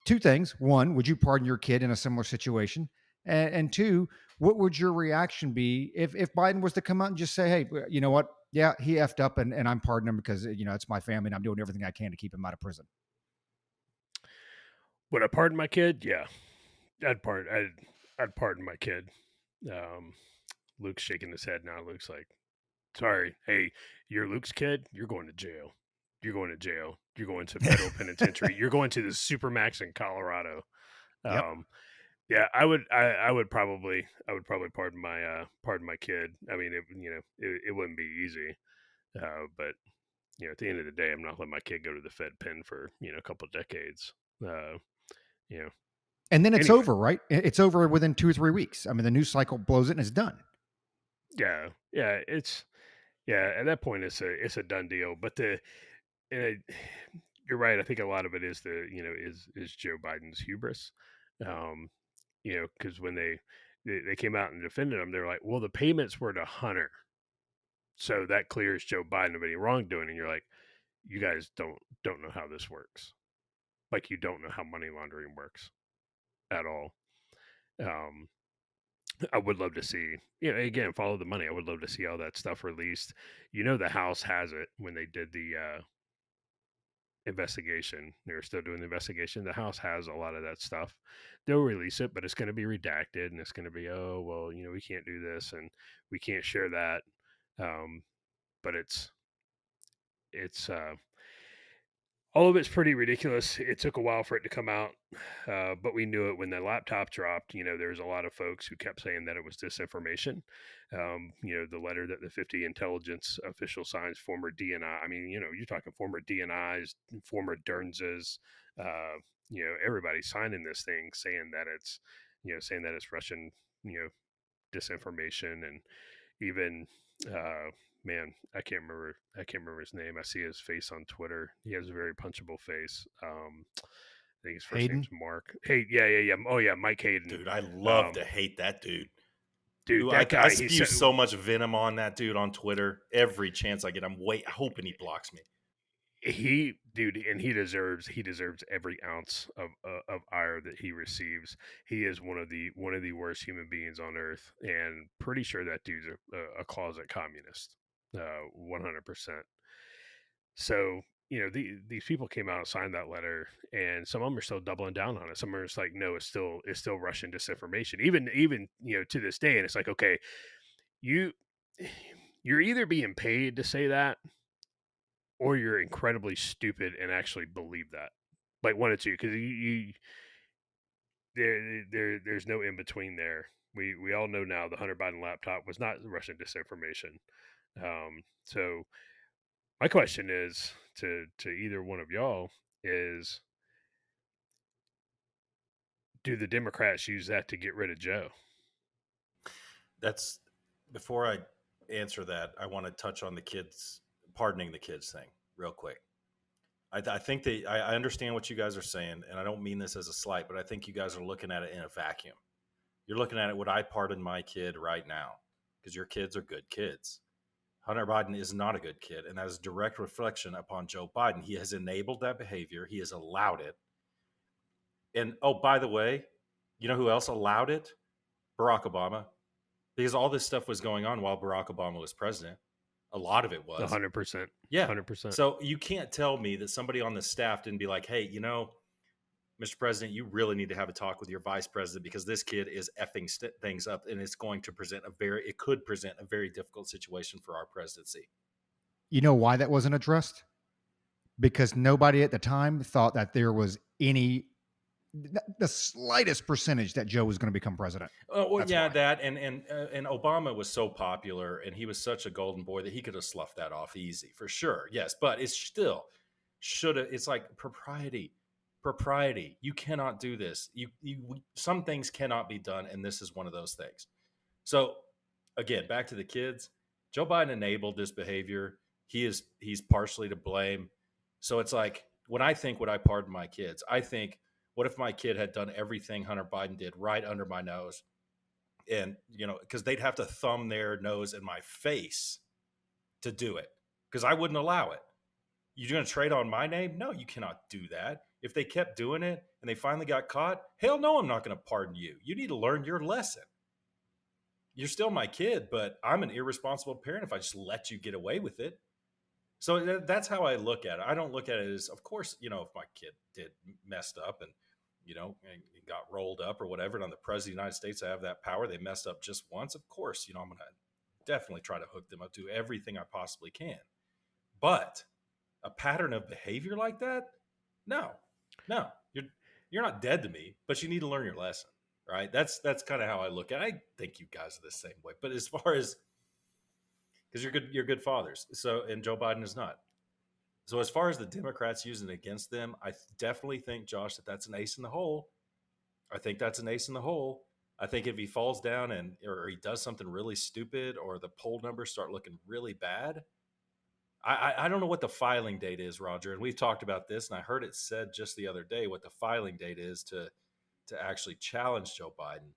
two things. One, would you pardon your kid in a similar situation? And two, what would your reaction be if Biden was to come out and just say, hey, you know what? Yeah, he effed up and I'm pardoning him because, it's my family and I'm doing everything I can to keep him out of prison. Would I pardon my kid? Yeah, I'd pardon my kid. Um, Luke's shaking his head now. Luke's like, sorry, hey, you're Luke's kid. You're going to jail. You're going to jail. You're going to federal penitentiary. You're going to the Supermax in Colorado. Yep. Yeah, I would probably pardon my kid. I mean, it wouldn't be easy, but at the end of the day, I'm not letting my kid go to the Fed pen for a couple decades. Uh, you know, And then it's anyway, over, right? It's over within 2 or 3 weeks. I mean, the news cycle blows it and it's done. yeah, it's at that point it's a done deal. But and it, you're right. I think a lot of it is is Joe Biden's hubris. Um, because when they came out and defended him, they're like, well, the payments were to Hunter, so that clears Joe Biden of any wrongdoing. And you're like, you guys don't know how this works. Like, you don't know how money laundering works at all. Um, I would love to see, again, follow the money. I would love to see all that stuff released. The House has it when they did the investigation. They're still doing the investigation. The House has a lot of that stuff. They'll release it, but it's going to be redacted, and it's going to be, oh well, we can't do this and we can't share that. But it's all of it's pretty ridiculous. It took a while for it to come out, but we knew it when the laptop dropped. There's a lot of folks who kept saying that it was disinformation. The letter that the 50 intelligence official signs, former DNI. I mean, you're talking former DNIs, former Dernses. Everybody signing this thing saying that it's Russian, disinformation, and even man, I can't remember his name. I see his face on Twitter. He has a very punchable face. I think his first name's Hayden. Mark. Hey, yeah. Oh yeah, Mike Hayden. Dude, I love to hate that dude. Dude, Ooh, that I guy. spew so much venom on that dude on Twitter every chance I get. I'm hoping he blocks me. And he deserves every ounce of ire that he receives. He is one of the worst human beings on earth, and pretty sure that dude's a closet communist, 100%. So these people came out and signed that letter, and some of them are still doubling down on it. Some are just like, no, it's still Russian disinformation, even to this day. And it's like, okay, you you're either being paid to say that, or you're incredibly stupid and actually believe that. Like, one or two, because there's no in between there. We all know now the Hunter Biden laptop was not Russian disinformation. So my question is to either one of y'all is, do the Democrats use that to get rid of Joe? That's before I answer that, I want to touch on the kids pardoning the kids thing real quick. I think I understand what you guys are saying, and I don't mean this as a slight, but I think you guys are looking at it in a vacuum. You're looking at it, would I pardon my kid right now? Because your kids are good kids. Hunter Biden is not a good kid, and that is a direct reflection upon Joe Biden. He has enabled that behavior. He has allowed it. And oh, by the way, you know who else allowed it? Barack Obama, because all this stuff was going on while Barack Obama was president. A lot of it was 100%. Yeah. 100%. So you can't tell me that somebody on the staff didn't be like, hey, Mr. President, you really need to have a talk with your vice president because this kid is effing things up, and it's going to it could present a very difficult situation for our presidency. You know why that wasn't addressed? Because nobody at the time thought that there was the slightest percentage that Joe was going to become president. Well, That's yeah, why. that and Obama was so popular, and he was such a golden boy that he could have sloughed that off easy for sure. Yes, but it's still should have. It's like propriety. You cannot do this. Some things cannot be done, and this is one of those things. So again, back to the kids. Joe Biden enabled this behavior. He's partially to blame. So it's like when I think, would I pardon my kids? I think, what if my kid had done everything Hunter Biden did right under my nose? And, because they'd have to thumb their nose in my face to do it, because I wouldn't allow it. You're going to trade on my name? No, you cannot do that. If they kept doing it and they finally got caught, hell no, I'm not going to pardon you. You need to learn your lesson. You're still my kid, but I'm an irresponsible parent if I just let you get away with it. So that's how I look at it. I don't look at it as, of course, if my kid did messed up and and got rolled up or whatever. And on the president of the United States, I have that power. They messed up just once. Of course, I'm going to definitely try to hook them up, do everything I possibly can. But a pattern of behavior like that, no, you're not dead to me, but you need to learn your lesson, right? That's kind of how I look at it. I think you guys are the same way. But as far as, because you're good fathers, so, and Joe Biden is not. So as far as the Democrats using it against them, I definitely think, Josh, that's an ace in the hole. I think that's an ace in the hole. I think if he falls down or he does something really stupid, or the poll numbers start looking really bad, I don't know what the filing date is, Roger, and we've talked about this, and I heard it said just the other day what the filing date is to actually challenge Joe Biden.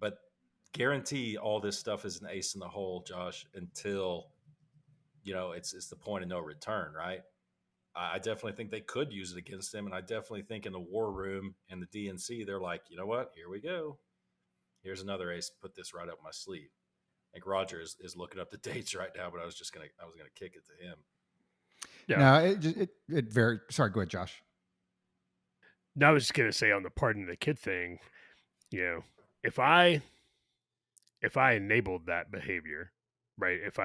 But guarantee all this stuff is an ace in the hole, Josh, until it's the point of no return, right? I definitely think they could use it against him, and I definitely think in the war room and the DNC, they're like, you know what? Here we go. Here's another ace. Put this right up my sleeve. I think Roger is looking up the dates right now, but I was gonna kick it to him. Yeah. No, it very. Sorry, go ahead, Josh. No, I was just gonna say on the pardon the kid thing, if I enabled that behavior, right? If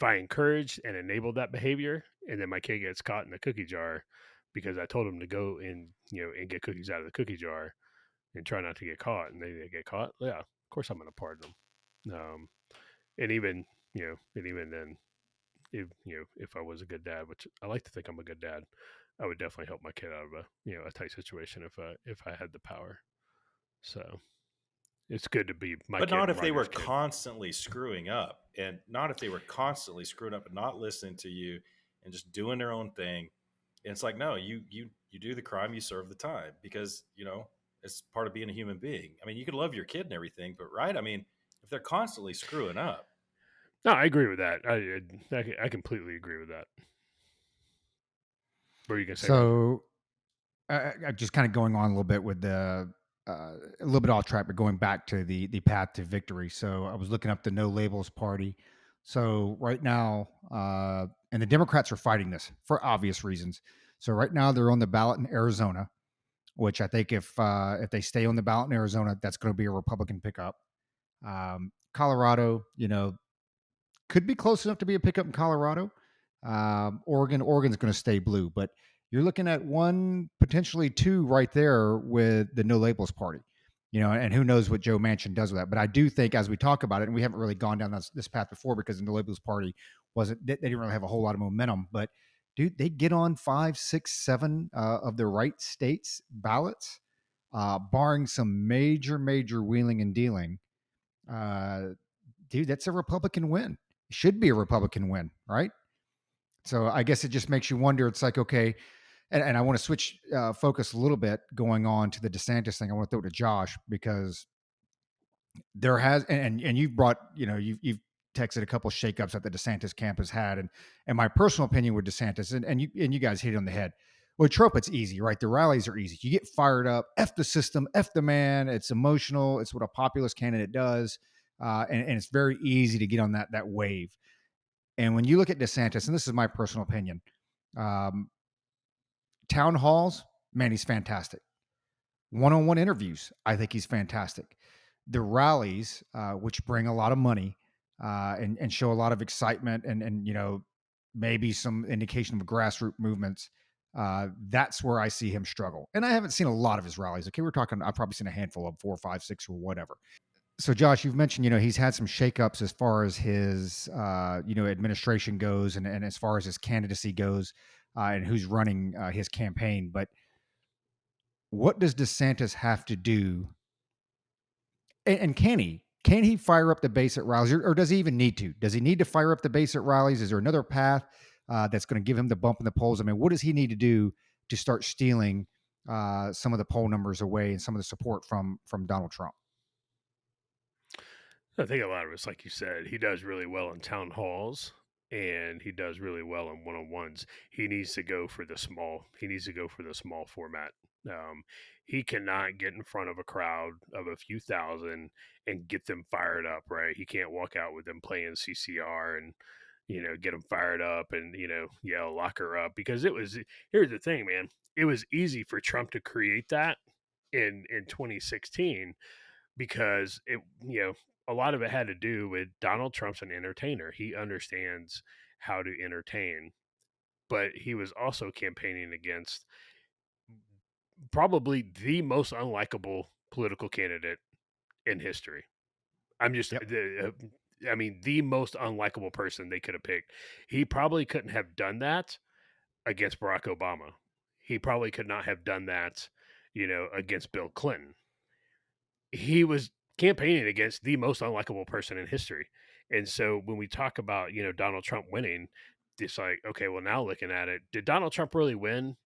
I encouraged and enabled that behavior, and then my kid gets caught in the cookie jar because I told him to go and and get cookies out of the cookie jar and try not to get caught, and they get caught, yeah, of course I'm going to pardon them. And even then, if I was a good dad, which I like to think I'm a good dad, I would definitely help my kid out of a tight situation if I had the power. So it's good to be my but kid. Not if they were kid. constantly screwing up, and not if they were constantly screwing up and not listening to you and just doing their own thing. And it's like, no, you do the crime, you serve the time, because it's part of being a human being. I mean, you can love your kid and everything, but right? I mean, if they're constantly screwing up. No, I agree with that. I completely agree with that. What are you gonna say? So, I'm just kind of going on a little bit with a little bit off track, but going back to the path to victory. So I was looking up the No Labels Party. So right now, and the Democrats are fighting this for obvious reasons. So right now they're on the ballot in Arizona, which I think if they stay on the ballot in Arizona, that's going to be a Republican pickup. Colorado, could be close enough to be a pickup in Colorado. Oregon's going to stay blue, but you're looking at one, potentially two right there with the No Labels Party, and who knows what Joe Manchin does with that. But I do think, as we talk about it, and we haven't really gone down this path before because the No Labels Party they didn't really have a whole lot of momentum, but dude, they get on 5, 6, 7 of the right states ballots, barring some major wheeling and dealing. Dude, that's a Republican win. Should be a Republican win, right? So I guess it just makes you wonder. It's like, okay, and I want to switch focus a little bit going on to the DeSantis thing. I want to throw it to Josh because there has, and you've brought, you've texted a couple of shakeups that the DeSantis camp has had, and my personal opinion with DeSantis, and you guys hit it on the head. With Trump, it's easy, right? The rallies are easy. You get fired up, F the system, F the man. It's emotional. It's what a populist candidate does, and it's very easy to get on that wave. And when you look at DeSantis, and this is my personal opinion, town halls, man, he's fantastic. One-on-one interviews, I think he's fantastic. The rallies, which bring a lot of money and show a lot of excitement and maybe some indication of grassroots movements, that's where I see him struggle. And I haven't seen a lot of his rallies. Okay, I've probably seen a handful of 4, 5, 6 or whatever. So Josh, you've mentioned, he's had some shakeups as far as his, administration goes and as far as his candidacy goes and who's running his campaign. But what does DeSantis have to do? And can he fire up the base at rallies or does he even need to? Does he need to fire up the base at rallies? Is there another path that's going to give him the bump in the polls? I mean, what does he need to do to start stealing some of the poll numbers away and some of the support from Donald Trump? I think a lot of it's like you said. He does really well in town halls, and he does really well in one-on-ones. He needs to go for the small. He needs to go for the small format. He cannot get in front of a crowd of a few thousand and get them fired up. Right? He can't walk out with them playing CCR and get them fired up and yell "lock her up," because it was. Here's the thing, man. easy for Trump to create that in 2016 because a lot of it had to do with Donald Trump's an entertainer. He understands how to entertain, but he was also campaigning against probably the most unlikable political candidate in history. I'm just, Yep. I mean, the most unlikable person they could have picked. He probably couldn't have done that against Barack Obama. He probably could not have done that, against Bill Clinton. He was campaigning against the most unlikable person in history. And so when we talk about, Donald Trump winning, it's like, okay, well, now looking at it, did Donald Trump really win?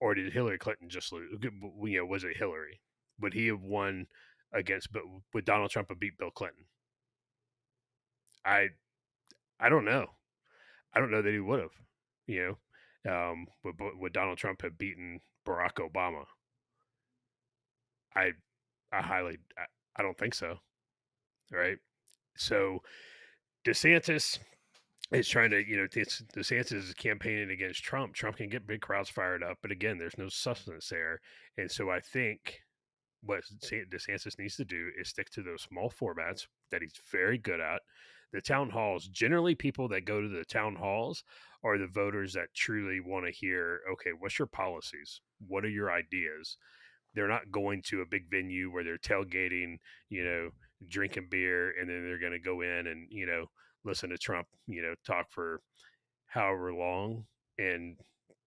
Or did Hillary Clinton just lose? Was it Hillary? Would he have won against? But would Donald Trump have beat Bill Clinton? I I don't know. I don't know that he would have. Would Donald Trump have beaten Barack Obama? I I don't think so. Right. So DeSantis is trying to, DeSantis is campaigning against Trump. Trump can get big crowds fired up, but again, there's no substance there. And so I think what DeSantis needs to do is stick to those small formats that he's very good at. The town halls, generally people that go to the town halls are the voters that truly want to hear, okay, what's your policies? What are your ideas? They're not going to a big venue where they're tailgating, drinking beer, and then they're going to go in and, listen to Trump, talk for however long and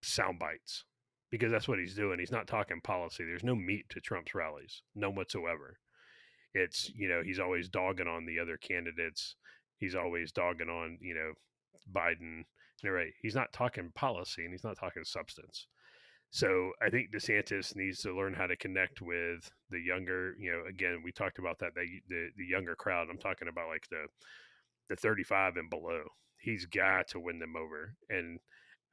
sound bites because that's what he's doing. He's not talking policy. There's no meat to Trump's rallies, none whatsoever. It's, he's always dogging on the other candidates. He's always dogging on, Biden. Right. He's not talking policy and he's not talking substance. So I think DeSantis needs to learn how to connect with the younger, again, we talked about the younger crowd. I'm talking about like the 35 and below. He's got to win them over. And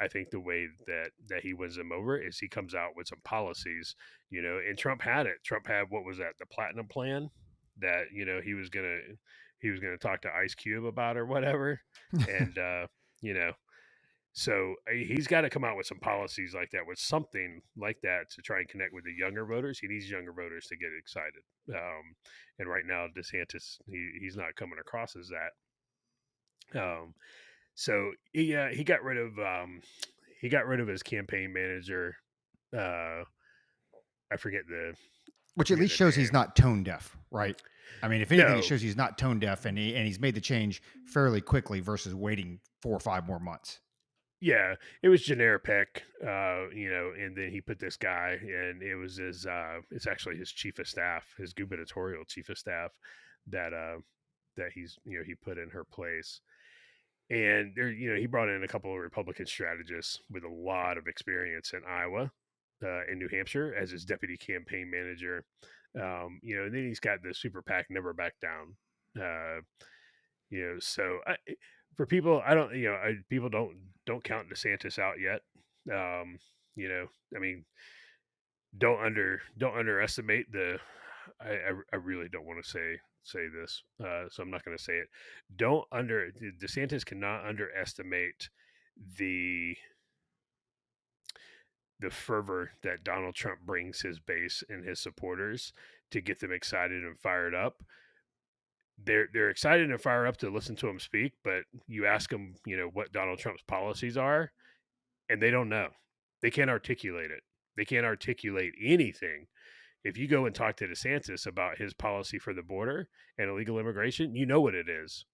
I think the way that he wins them over is he comes out with some policies, and Trump had it. Trump had, what was that? The platinum plan that, he was going to talk to Ice Cube about or whatever. And, so he's got to come out with some policies like that, with something like that to try and connect with the younger voters. He needs younger voters to get excited. And right now, DeSantis, he's not coming across as that. So he got rid of his campaign manager. I forget Which at least shows he's not tone deaf, right? I mean, if anything, it shows he's not tone deaf, and he's made the change fairly quickly versus waiting 4 or 5 more months. Yeah, it was generic pick, and then he put this guy, and it was it's actually his chief of staff, his gubernatorial chief of staff, that he's, he put in her place. And there, he brought in a couple of Republican strategists with a lot of experience in Iowa, in New Hampshire as his deputy campaign manager. And then he's got the super PAC Never Back Down. So for people, I don't, people don't count DeSantis out yet. I mean, don't underestimate the. I really don't want to say this, so I'm not going to say it. DeSantis cannot underestimate the fervor that Donald Trump brings his base and his supporters to get them excited and fired up. They're excited and fired up to listen to him speak, but you ask them, what Donald Trump's policies are, and they don't know. They can't articulate it. They can't articulate anything. If you go and talk to DeSantis about his policy for the border and illegal immigration, you know what it is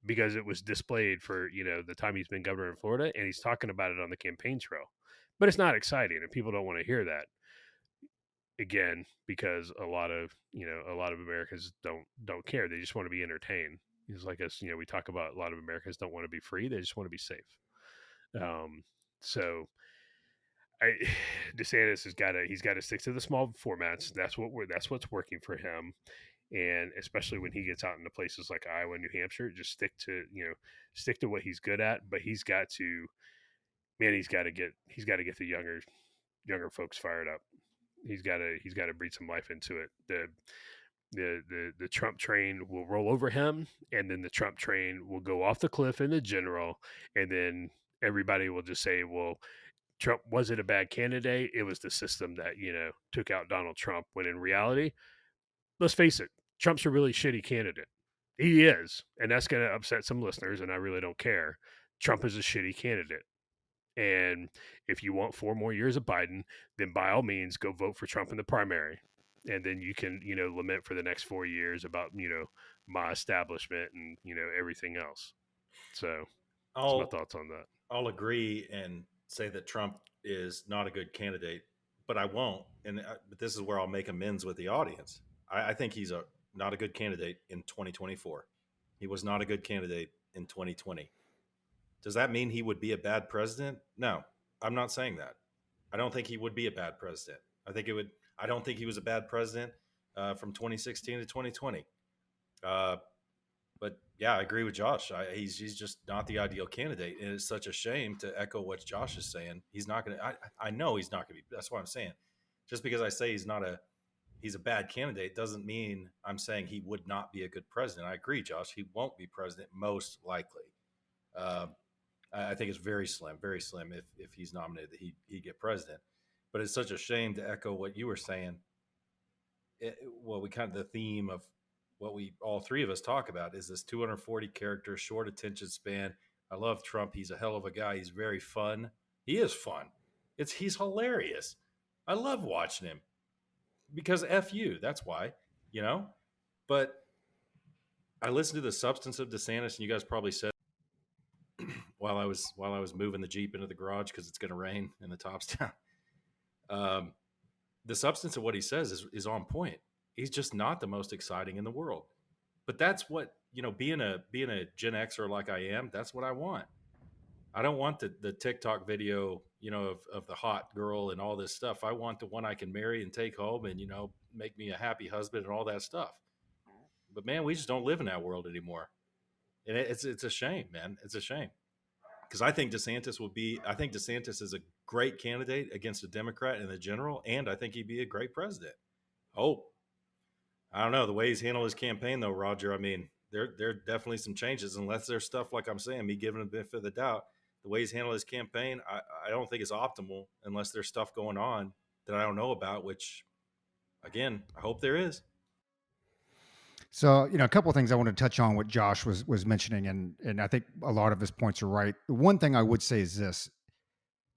because it was displayed for, the time he's been governor in Florida, and he's talking about it on the campaign trail. But it's not exciting, and people don't want to hear that. Again, because a lot of Americans don't care. They just want to be entertained. It's like us, we talk about a lot of Americans don't want to be free. They just want to be safe. So DeSantis he's got to stick to the small formats. That's what's working for him. And especially when he gets out into places like Iowa, New Hampshire, just stick to what he's good at. But he's got to get the younger folks fired up. He's got to breathe some life into it. The Trump train will roll over him, and then the Trump train will go off the cliff in the general, and then everybody will just say, well, Trump wasn't a bad candidate. It was the system that, took out Donald Trump, when in reality, let's face it, Trump's a really shitty candidate. He is. And that's going to upset some listeners, and I really don't care. Trump is a shitty candidate. And if you want 4 more years of Biden, then by all means, go vote for Trump in the primary. And then you can, lament for the next 4 years about, my establishment and, everything else. So that's my thoughts on that. I'll agree and say that Trump is not a good candidate, but I won't. But this is where I'll make amends with the audience. I think he's not a good candidate in 2024. He was not a good candidate in 2020. Does that mean he would be a bad president? No, I'm not saying that. I don't think he would be a bad president. I don't think he was a bad president from 2016 to 2020. But yeah, I agree with Josh. He's just not the ideal candidate, and it's such a shame to echo what Josh is saying. He's not going to. I know he's not going to be. That's what I'm saying. Just because I say he's a bad candidate doesn't mean I'm saying he would not be a good president. I agree, Josh. He won't be president most likely. I think it's very slim if he's nominated that he get president. But it's such a shame to echo what you were saying. The theme of what we all three of us talk about is this 240 character, short attention span. I love Trump. He's a hell of a guy. He's very fun. He is fun. He's hilarious. I love watching him because F you. That's why, But I listened to the substance of DeSantis, and you guys probably said while I was moving the Jeep into the garage because it's going to rain and the top's down. The substance of what he says is on point. He's just not the most exciting in the world. But that's what, being a Gen Xer like I am, that's what I want. I don't want the TikTok video, of the hot girl and all this stuff. I want the one I can marry and take home and, make me a happy husband and all that stuff. But man, we just don't live in that world anymore. And it's a shame, man. It's a shame. Because I think DeSantis is a great candidate against a Democrat in the general, and I think he'd be a great president. Oh, I don't know. The way he's handled his campaign, though, Roger, I mean, there are definitely some changes, unless there's stuff like I'm saying, me giving him the benefit of the doubt. The way he's handled his campaign, I don't think is optimal unless there's stuff going on that I don't know about, which, again, I hope there is. So, a couple of things I want to touch on what Josh was mentioning, and I think a lot of his points are right. The one thing I would say is this: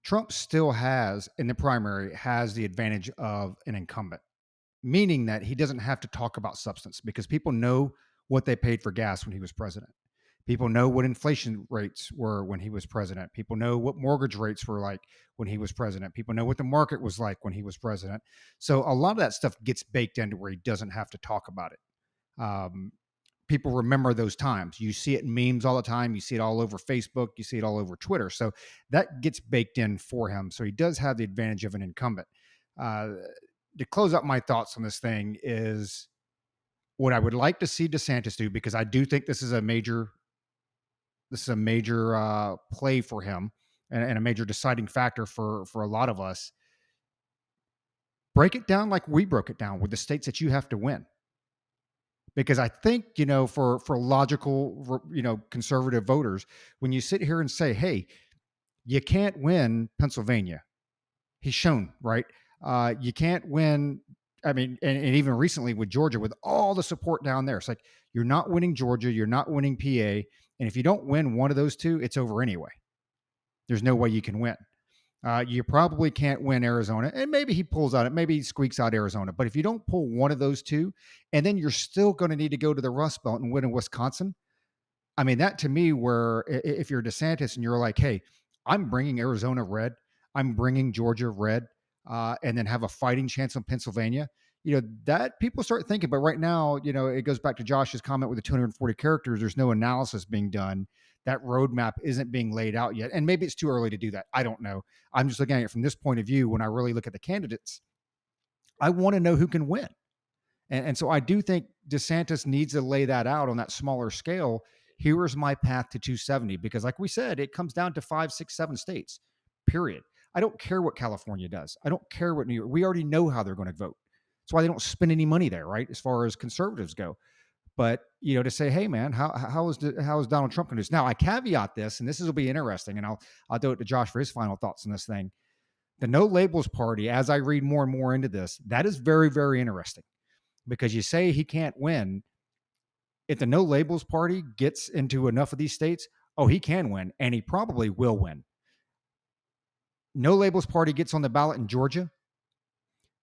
Trump still has, in the primary, has the advantage of an incumbent, meaning that he doesn't have to talk about substance because people know what they paid for gas when he was president. People know what inflation rates were when he was president. People know what mortgage rates were like when he was president. People know what the market was like when he was president. So a lot of that stuff gets baked into where he doesn't have to talk about it. People remember those times. You see it in memes all the time. You see it all over Facebook. You see it all over Twitter. So that gets baked in for him. So he does have the advantage of an incumbent. To close up my thoughts on this thing is what I would like to see DeSantis do, because I do think this is a major play for him and a major deciding factor for a lot of us. Break it down like we broke it down with the states that you have to win. Because I think, for logical, conservative voters, when you sit here and say, hey, you can't win Pennsylvania, he's shown, right? You can't win. I mean, and even recently with Georgia, with all the support down there, it's like, you're not winning Georgia, you're not winning PA. And if you don't win one of those two, it's over anyway. There's no way you can win. You probably can't win Arizona, and maybe he pulls out it. Maybe he squeaks out Arizona. But if you don't pull one of those two, and then you're still going to need to go to the Rust Belt and win in Wisconsin. I mean, that to me, where if you're DeSantis and you're like, hey, I'm bringing Arizona red, I'm bringing Georgia red, and then have a fighting chance on Pennsylvania, that people start thinking. But right now, it goes back to Josh's comment with the 240 characters. There's no analysis being done. That roadmap isn't being laid out yet. And maybe it's too early to do that. I don't know. I'm just looking at it from this point of view. When I really look at the candidates, I want to know who can win. And so I do think DeSantis needs to lay that out on that smaller scale. Here is my path to 270, because like we said, it comes down to 5, 6, 7 states, period. I don't care what California does. I don't care what New York, we already know how they're going to vote. That's why they don't spend any money there, right? As far as conservatives go. But, to say, hey, man, how is Donald Trump going to do this? Now, I caveat this, and this will be interesting, and I'll do it to Josh for his final thoughts on this thing. The No Labels Party, as I read more and more into this, that is very, very interesting because you say he can't win. If the No Labels Party gets into enough of these states, oh, he can win, and he probably will win. No Labels Party gets on the ballot in Georgia.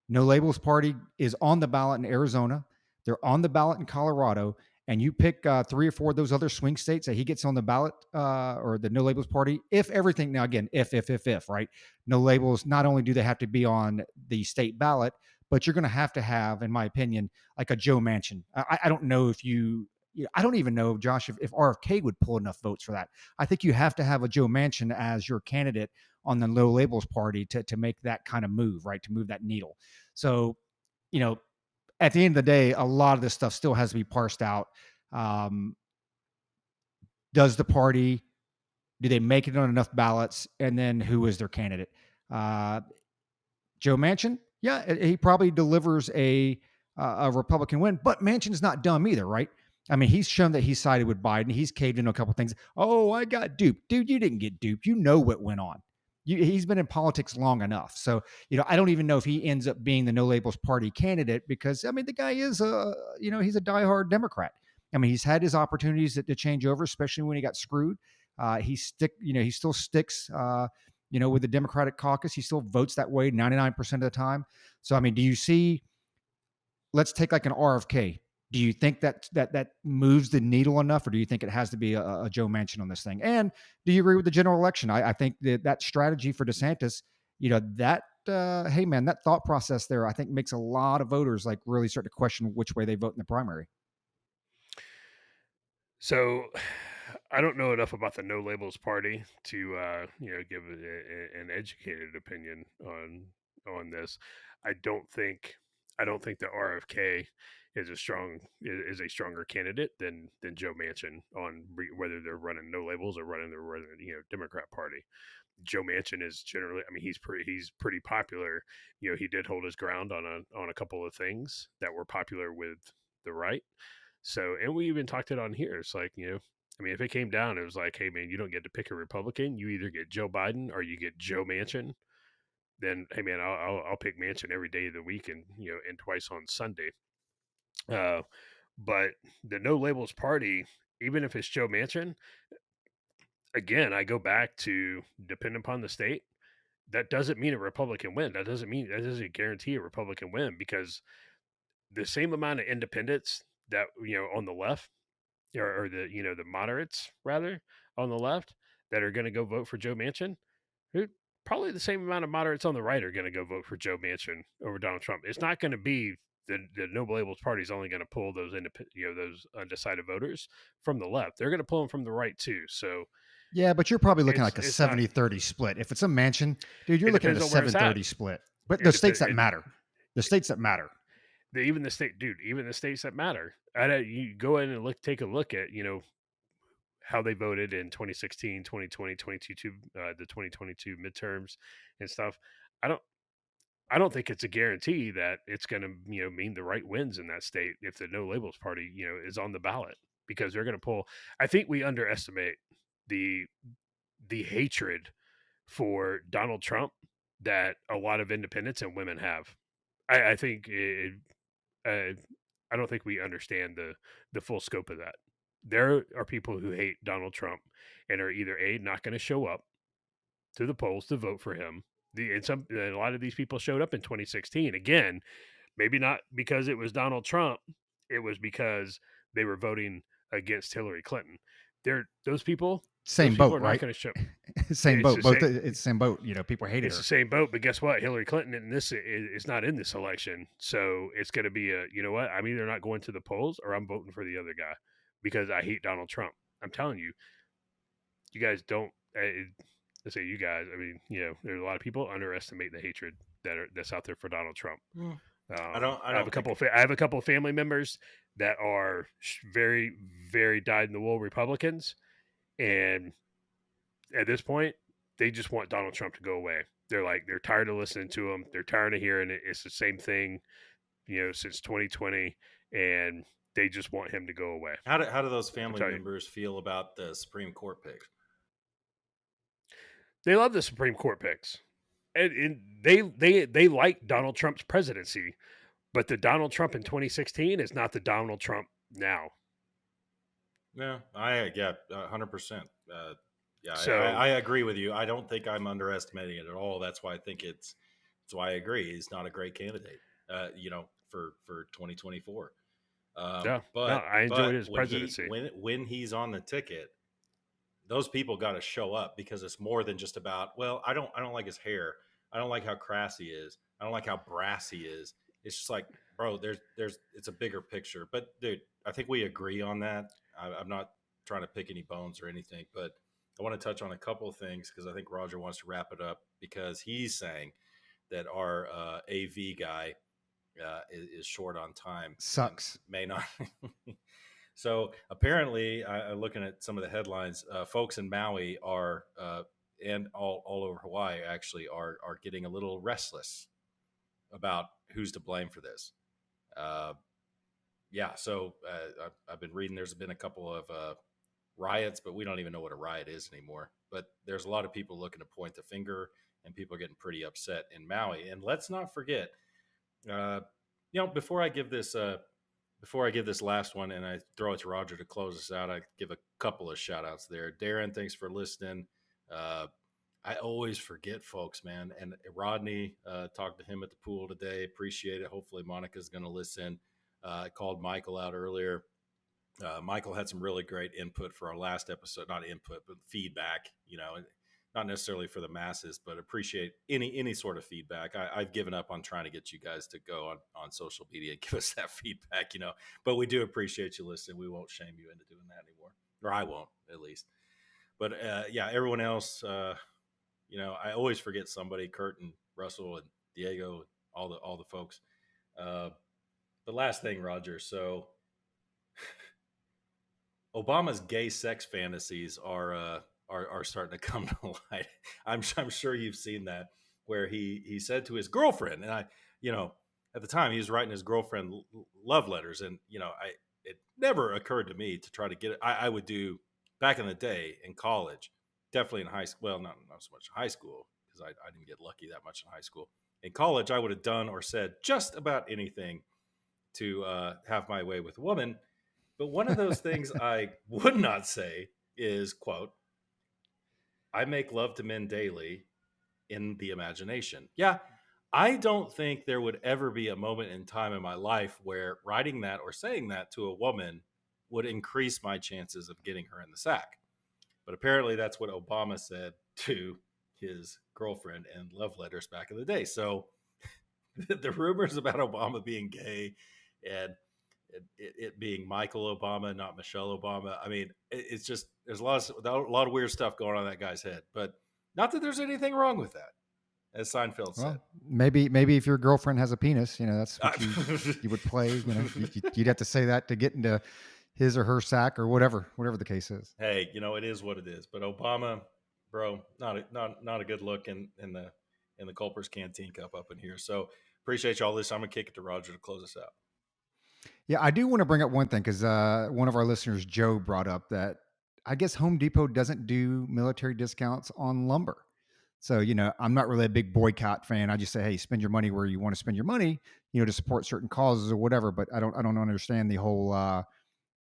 No Labels Party is on the ballot in Arizona. They're on the ballot in Colorado. And you pick 3 or 4 of those other swing states that he gets on the ballot or the No Labels Party. If everything, now again, if, right? No Labels, not only do they have to be on the state ballot, but you're going to have, in my opinion, like a Joe Manchin. I don't know if I don't even know, Josh, if RFK would pull enough votes for that. I think you have to have a Joe Manchin as your candidate on the No Labels Party to make that kind of move, right? To move that needle. So, at the end of the day, a lot of this stuff still has to be parsed out. Does the party, do they make it on enough ballots? And then who is their candidate? Joe Manchin, yeah, he probably delivers a Republican win, but Manchin's not dumb either, right? I mean, he's shown that he sided with Biden. He's caved into a couple of things. Oh, I got duped. Dude, you didn't get duped. You know what went on. He's been in politics long enough. So, I don't even know if he ends up being the No Labels Party candidate because, I mean, the guy is, he's a diehard Democrat. I mean, he's had his opportunities to change over, especially when he got screwed. He still sticks, with the Democratic caucus. He still votes that way 99% of the time. So, I mean, do you see, let's take like an RFK. Do you think that moves the needle enough, or do you think it has to be a Joe Manchin on this thing? And do you agree with the general election? I think that strategy for DeSantis, hey man, that thought process there, I think makes a lot of voters like really start to question which way they vote in the primary. So I don't know enough about the No Labels Party to give an educated opinion on this. I don't think that RFK is a stronger candidate than Joe Manchin on whether they're running No Labels or running the Democrat Party. Joe Manchin is generally, I mean, he's pretty popular. He did hold his ground on a couple of things that were popular with the right. So, and we even talked it on here. It's like, I mean, if it came down, it was like, hey, man, you don't get to pick a Republican. You either get Joe Biden or you get Joe Manchin. Then, hey, man, I'll pick Manchin every day of the week and twice on Sunday. But the No Labels Party, even if it's Joe Manchin, again, I go back to depending upon the state. That doesn't mean a Republican win. That doesn't guarantee a Republican win because the same amount of independents that on the left or the moderates rather on the left that are going to go vote for Joe Manchin, probably the same amount of moderates on the right are going to go vote for Joe Manchin over Donald Trump. It's not going to be the No Labels Party is only going to pull those those undecided voters from the left. They're going to pull them from the right too. So yeah, but you're probably looking at like a 70-30 split. If it's a Manchin, dude, you're looking at a 7-30 split. But the states that matter. Even the states that matter. You go in and take a look at, how they voted in 2016, 2020, 2022, the 2022 midterms and stuff. I don't think it's a guarantee that it's going to, mean the right wins in that state if the No Labels Party, is on the ballot because they're going to pull. I think we underestimate the hatred for Donald Trump that a lot of independents and women have. I think I don't think we understand the full scope of that. There are people who hate Donald Trump and are either not going to show up to the polls to vote for him. And a lot of these people showed up in 2016. Again, maybe not because it was Donald Trump. It was because they were voting against Hillary Clinton. Those people. Same boat, right? Same boat. It's same boat. People hated her. It's the same boat, but guess what? Hillary Clinton is not in this election, so it's going to be what? I'm either not going to the polls or I'm voting for the other guy because I hate Donald Trump. I'm telling you, you guys don't. I say you guys. I mean, there's a lot of people underestimate the hatred that's out there for Donald Trump. I have a couple of family members that are very, very dyed-in-the-wool Republicans. And at this point, they just want Donald Trump to go away. They're tired of listening to him. They're tired of hearing it. It's the same thing, since 2020, and they just want him to go away. How do those family members feel about the Supreme Court picks? They love the Supreme Court picks. and they like Donald Trump's presidency, but the Donald Trump in 2016 is not the Donald Trump now. Yeah, 100%. Yeah, So I agree with you. I don't think I'm underestimating it at all. That's why I think that's why I agree. He's not a great candidate, for 2024. yeah, no, I enjoyed But his presidency. when he's on the ticket, those people got to show up, because it's more than just about, well, I don't like his hair, I don't like how crass he is, I don't like how brass he is. It's just like, bro, there's it's a bigger picture. But dude, I think we agree on that. I'm not trying to pick any bones or anything, but I want to touch on a couple of things, because I think Roger wants to wrap it up, because he's saying that our AV guy is short on time, Sucks. may not. So apparently, looking at some of the headlines, folks in Maui are, and all over Hawaii actually, are getting a little restless about who's to blame for this. Yeah, so I've been reading. There's been a couple of riots, but we don't even know what a riot is anymore. But there's a lot of people looking to point the finger, and people are getting pretty upset in Maui. And let's not forget, before I give this last one and I throw it to Roger to close us out, I give a couple of shout outs there. Darren, thanks for listening. I always forget folks, man. And Rodney, talked to him at the pool today. Appreciate it. Hopefully Monica's going to listen. I called Michael out earlier. Michael had some really great input for our last episode, not input, but feedback, not necessarily for the masses, but appreciate any sort of feedback. I've given up on trying to get you guys to go on social media and give us that feedback, but we do appreciate you listening. We won't shame you into doing that anymore, or I won't, at least. But everyone else, I always forget somebody: Kurt and Russell and Diego, all the folks. The last thing, Roger. So Obama's gay sex fantasies are starting to come to light. I'm sure you've seen that, where he said to his girlfriend, and at the time he was writing his girlfriend love letters, and it never occurred to me to try to get it. I would do back in the day in college, definitely in high school. Well, not so much high school, because I didn't get lucky that much in high school. In college, I would have done or said just about anything to have my way with a woman. But one of those things I would not say is, quote, I make love to men daily in the imagination. Yeah, I don't think there would ever be a moment in time in my life where writing that or saying that to a woman would increase my chances of getting her in the sack. But apparently that's what Obama said to his girlfriend in love letters back in the day. So the rumors about Obama being gay and it being Michael Obama, not Michelle Obama. I mean, it's just, there's a lot of weird stuff going on in that guy's head, but not that there's anything wrong with that, as Seinfeld said. Maybe if your girlfriend has a penis, that's what you would play. You'd have to say that to get into his or her sack or whatever the case is. Hey, it is what it is. But Obama, bro, not a good look in the Culper's Canteen Cup up in here. So appreciate y'all this. I'm gonna kick it to Roger to close us out. Yeah, I do want to bring up one thing, because one of our listeners, Joe, brought up that I guess Home Depot doesn't do military discounts on lumber. So, I'm not really a big boycott fan. I just say, hey, spend your money where you want to spend your money, to support certain causes or whatever. But I don't understand the whole,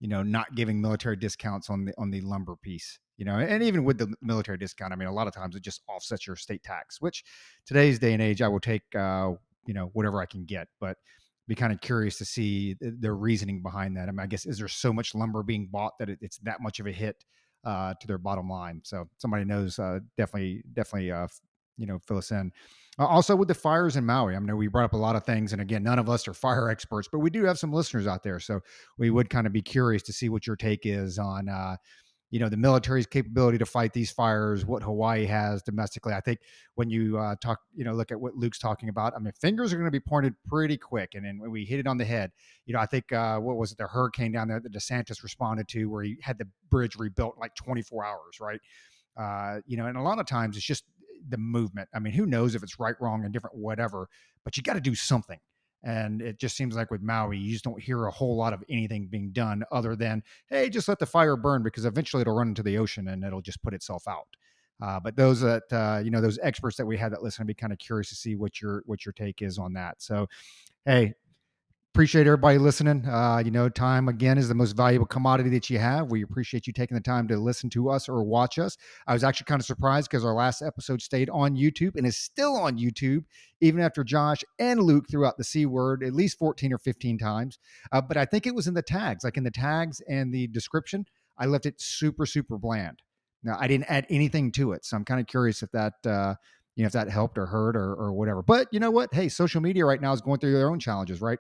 not giving military discounts on the lumber piece. And even with the military discount, I mean, a lot of times it just offsets your state tax, which today's day and age, I will take, whatever I can get. But be kind of curious to see their reasoning behind that. I mean, I guess, is there so much lumber being bought that it's that much of a hit to their bottom line? So somebody knows, definitely, fill us in. Also with the fires in Maui, I mean, we brought up a lot of things, and again, none of us are fire experts, but we do have some listeners out there. So we would kind of be curious to see what your take is on, the military's capability to fight these fires, what Hawaii has domestically. I think when you look at what Luke's talking about, I mean, fingers are going to be pointed pretty quick. And then when we hit it on the head, I think, what was it, the hurricane down there that DeSantis responded to, where he had the bridge rebuilt in like 24 hours, right? And a lot of times it's just the movement. I mean, who knows if it's right, wrong, and different, whatever, but you got to do something. And it just seems like with Maui, you just don't hear a whole lot of anything being done other than, hey, just let the fire burn, because eventually it'll run into the ocean and it'll just put itself out. But those that those experts that we had that listen, I'd be kind of curious to see what your take is on that. So, hey, appreciate everybody listening. Time again is the most valuable commodity that you have. We appreciate you taking the time to listen to us or watch us. I was actually kind of surprised because our last episode stayed on YouTube and is still on YouTube, even after Josh and Luke threw out the C word at least 14 or 15 times. But I think it was in the tags, like in the tags and the description. I left it super, super bland. Now, I didn't add anything to it. So I'm kind of curious if that, if that helped or hurt or whatever. But you know what? Hey, social media right now is going through their own challenges, right?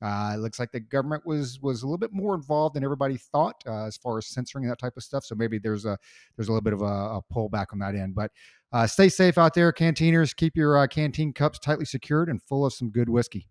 It looks like the government was a little bit more involved than everybody thought as far as censoring that type of stuff. So maybe there's a little bit of a pullback on that end. But stay safe out there, Canteeners. Keep your canteen cups tightly secured and full of some good whiskey.